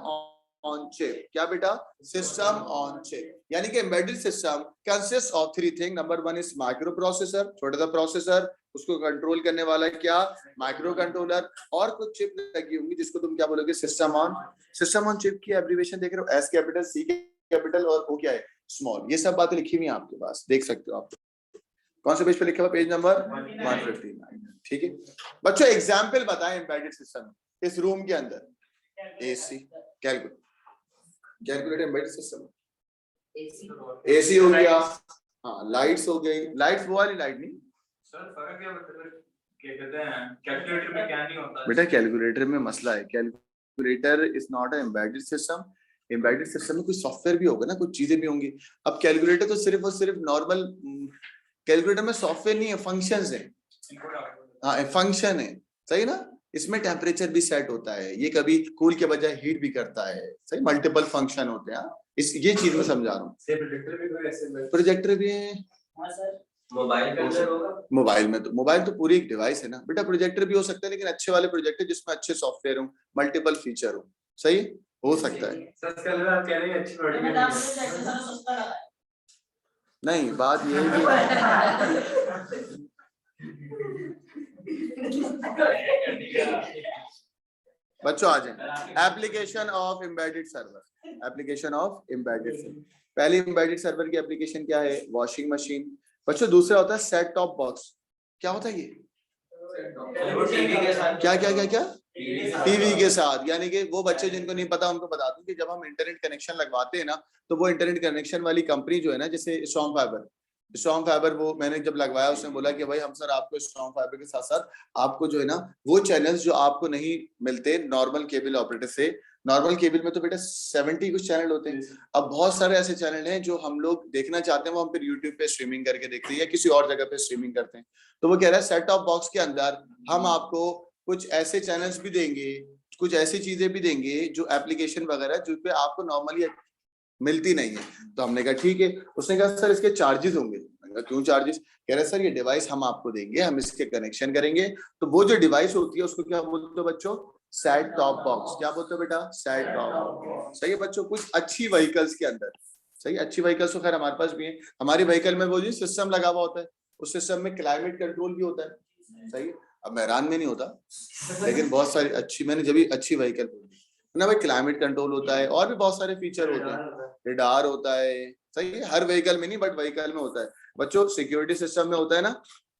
on chip. क्या बेटा? System on chip. यानी कि embedded system consist of 3 thing. Number 1 is micro processor, छोटा सा processor, उसको control करने वाला क्या? माइक्रो कंट्रोलर, और कुछ चिप लगी होंगी जिसको तुम क्या बोलोगे? सिस्टम ऑन चिप की एब्रिविएशन देख रहे हो, S कैपिटल, C कैपिटल और O क्या है? स्मॉल। ये सब बातें लिखी हुई हैं आपके पास, देख सकते हो आप। कौन से पेज पे लिखा हुआ? Page number 159। ठीक है बच्चों, एग्जाम्पल बताएं एम्बेडेड सिस्टम इस रूम के अंदर। AC, calculator embedded system. AC हो गया, हाँ, लाइट्स हो गई। लाइट्स वो वाली लाइट नहीं सर, फर्क क्या मतलब क्या कहते हैं कैलकुलेटर में क्या नहीं होता बेटा, कैलकुलेटर में मसला है। Calculator is not a embedded system. Embedded system में कुछ सॉफ्टवेयर भी होगा ना, कुछ चीजें भी होंगी। अब कैलकुलेटर तो सिर्फ और सिर्फ नॉर्मल, कैलकुलेटर में सॉफ्टवेयर नहीं है, फंक्शंस है। हाँ, फंक्शन है, सही ना। इसमें टेम्परेचर भी सेट होता है, ये कभी कूल के बजाय हीट भी करता है, सही। मल्टीपल फंक्शन होते हैं। इस ये चीज में समझा रहा हूँ। प्रोजेक्टर भी है। मोबाइल तो पूरी एक डिवाइस है ना बेटा। प्रोजेक्टर भी हो सकता है, लेकिन अच्छे वाले प्रोजेक्टर जिसमें अच्छे सॉफ्टवेयर हो, मल्टीपल फीचर हो, सही हो सकता है। नहीं, बात ये है बच्चों आ जाए application of embedded server. Application of embedded server, पहली एम्बेडेड सर्वर की एप्लीकेशन क्या है? Washing machine. बच्चों दूसरा होता है सेट टॉप बॉक्स। क्या होता है ये? क्या क्या क्या क्या? टीवी के साथ। यानी कि वो बच्चे जिनको नहीं पता उनको बता दूं कि जब हम इंटरनेट कनेक्शन लगवाते हैं ना, तो वो इंटरनेट कनेक्शन वाली कंपनी जो है ना, जैसे स्ट्रॉन्ग फाइबर, वो मैंने जब लगवाया उसने बोला कि भाई हम सर आपको स्ट्रॉन्ग फाइबर के साथ साथ आपको जो है ना वो चैनल्स जो आपको नहीं मिलते नॉर्मल केबल ऑपरेटर से। नॉर्मल केबल में तो बेटा 70 कुछ चैनल होते हैं। अब बहुत सारे ऐसे चैनल हैं जो हम लोग देखना चाहते हैं, वो हम फिर यूट्यूब पे स्ट्रीमिंग करके देखते हैं या किसी और जगह पे स्ट्रीमिंग करते हैं। तो वो कह रहा है सेट टॉप बॉक्स के अंदर हम आपको कुछ ऐसे चैनल्स भी देंगे, कुछ ऐसी चीजें भी देंगे जो एप्लीकेशन वगैरह जो पे आपको नॉर्मली मिलती नहीं है। तो हमने कहा ठीक है। उसने कहा सर इसके चार्जेस होंगे। मैंने कहा क्यों चार्जेस? कह रहे सर ये डिवाइस हम आपको देंगे, हम इसके कनेक्शन करेंगे, तो वो जो डिवाइस होती है उसको क्या बोलते हो बच्चों? Set top box. क्या बोलते हो बेटा? Set top box. सही है बच्चों। कुछ अच्छी व्हीकल्स के अंदर, सही, अच्छी व्हीकल्स तो खैर हमारे पास भी है। हमारी व्हीकल में वो जो सिस्टम लगा हुआ होता है, उस सिस्टम में क्लाइमेट कंट्रोल भी होता है, सही है। अब मेहरान में नहीं होता, लेकिन बहुत सारी अच्छी, मैंने जब अच्छी व्हीकल ना भाई, क्लाइमेट कंट्रोल होता है और भी बहुत सारे फीचर होते हैं। रेडार होता है, सही है। हर व्हीकल में नहीं, बट व्हीकल में होता है। बच्चों सिक्योरिटी सिस्टम में होता है ना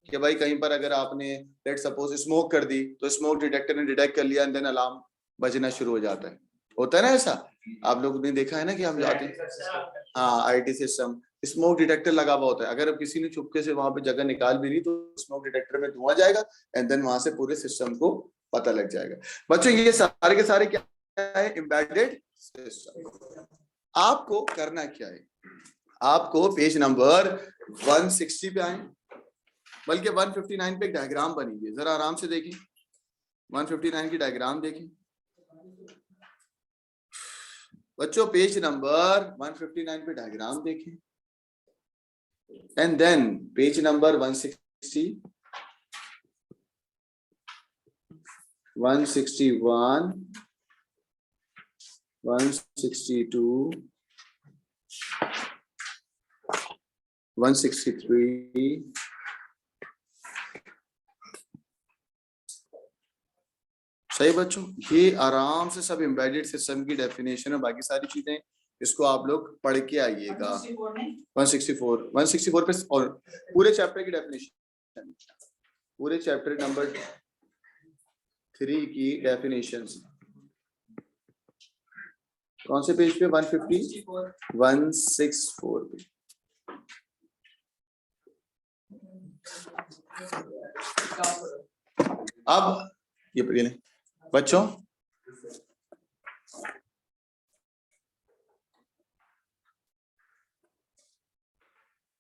कि भाई कहीं पर अगर आपने लेट सपोज स्मोक कर दी, तो स्मोक डिटेक्टर ने डिटेक्ट कर लिया, एंड देन अलार्म बजना शुरू हो जाता है। होता है ना ऐसा? आप लोगों ने देखा है ना कि हम जाते हैं, हाँ, IT सिस्टम, स्मोक डिटेक्टर लगा हुआ होता है। अगर किसी ने चुपके से वहां पे जगह निकाल भी ली तो स्मोक डिटेक्टर में धुआं जाएगा, एंड देन वहां से पूरे सिस्टम को पता लग जाएगा। बच्चों ये सारे के सारे क्या है? Embedded system. आपको करना क्या है? आपको पेज नंबर 160 पे आए, बल्कि 159 पे एक डायग्राम बनी हुई है, जरा आराम से देखिए। 159 की डायग्राम देखिए बच्चों, पेज नंबर 159 पे डायग्राम देखें। And then page number 160, 161, 162, 163, सही बच्चों, ये आराम से सब एम्बेडेड सिस्टम की डेफिनेशन है, बाकी सारी चीजें इसको आप लोग पढ़ के आइएगा। 164 पे और पूरे चैप्टर की डेफिनेशन, पूरे चैप्टर नंबर 3 की डेफिनेशंस कौन से पेज पे? 150, 164 पे। अब ये बच्चों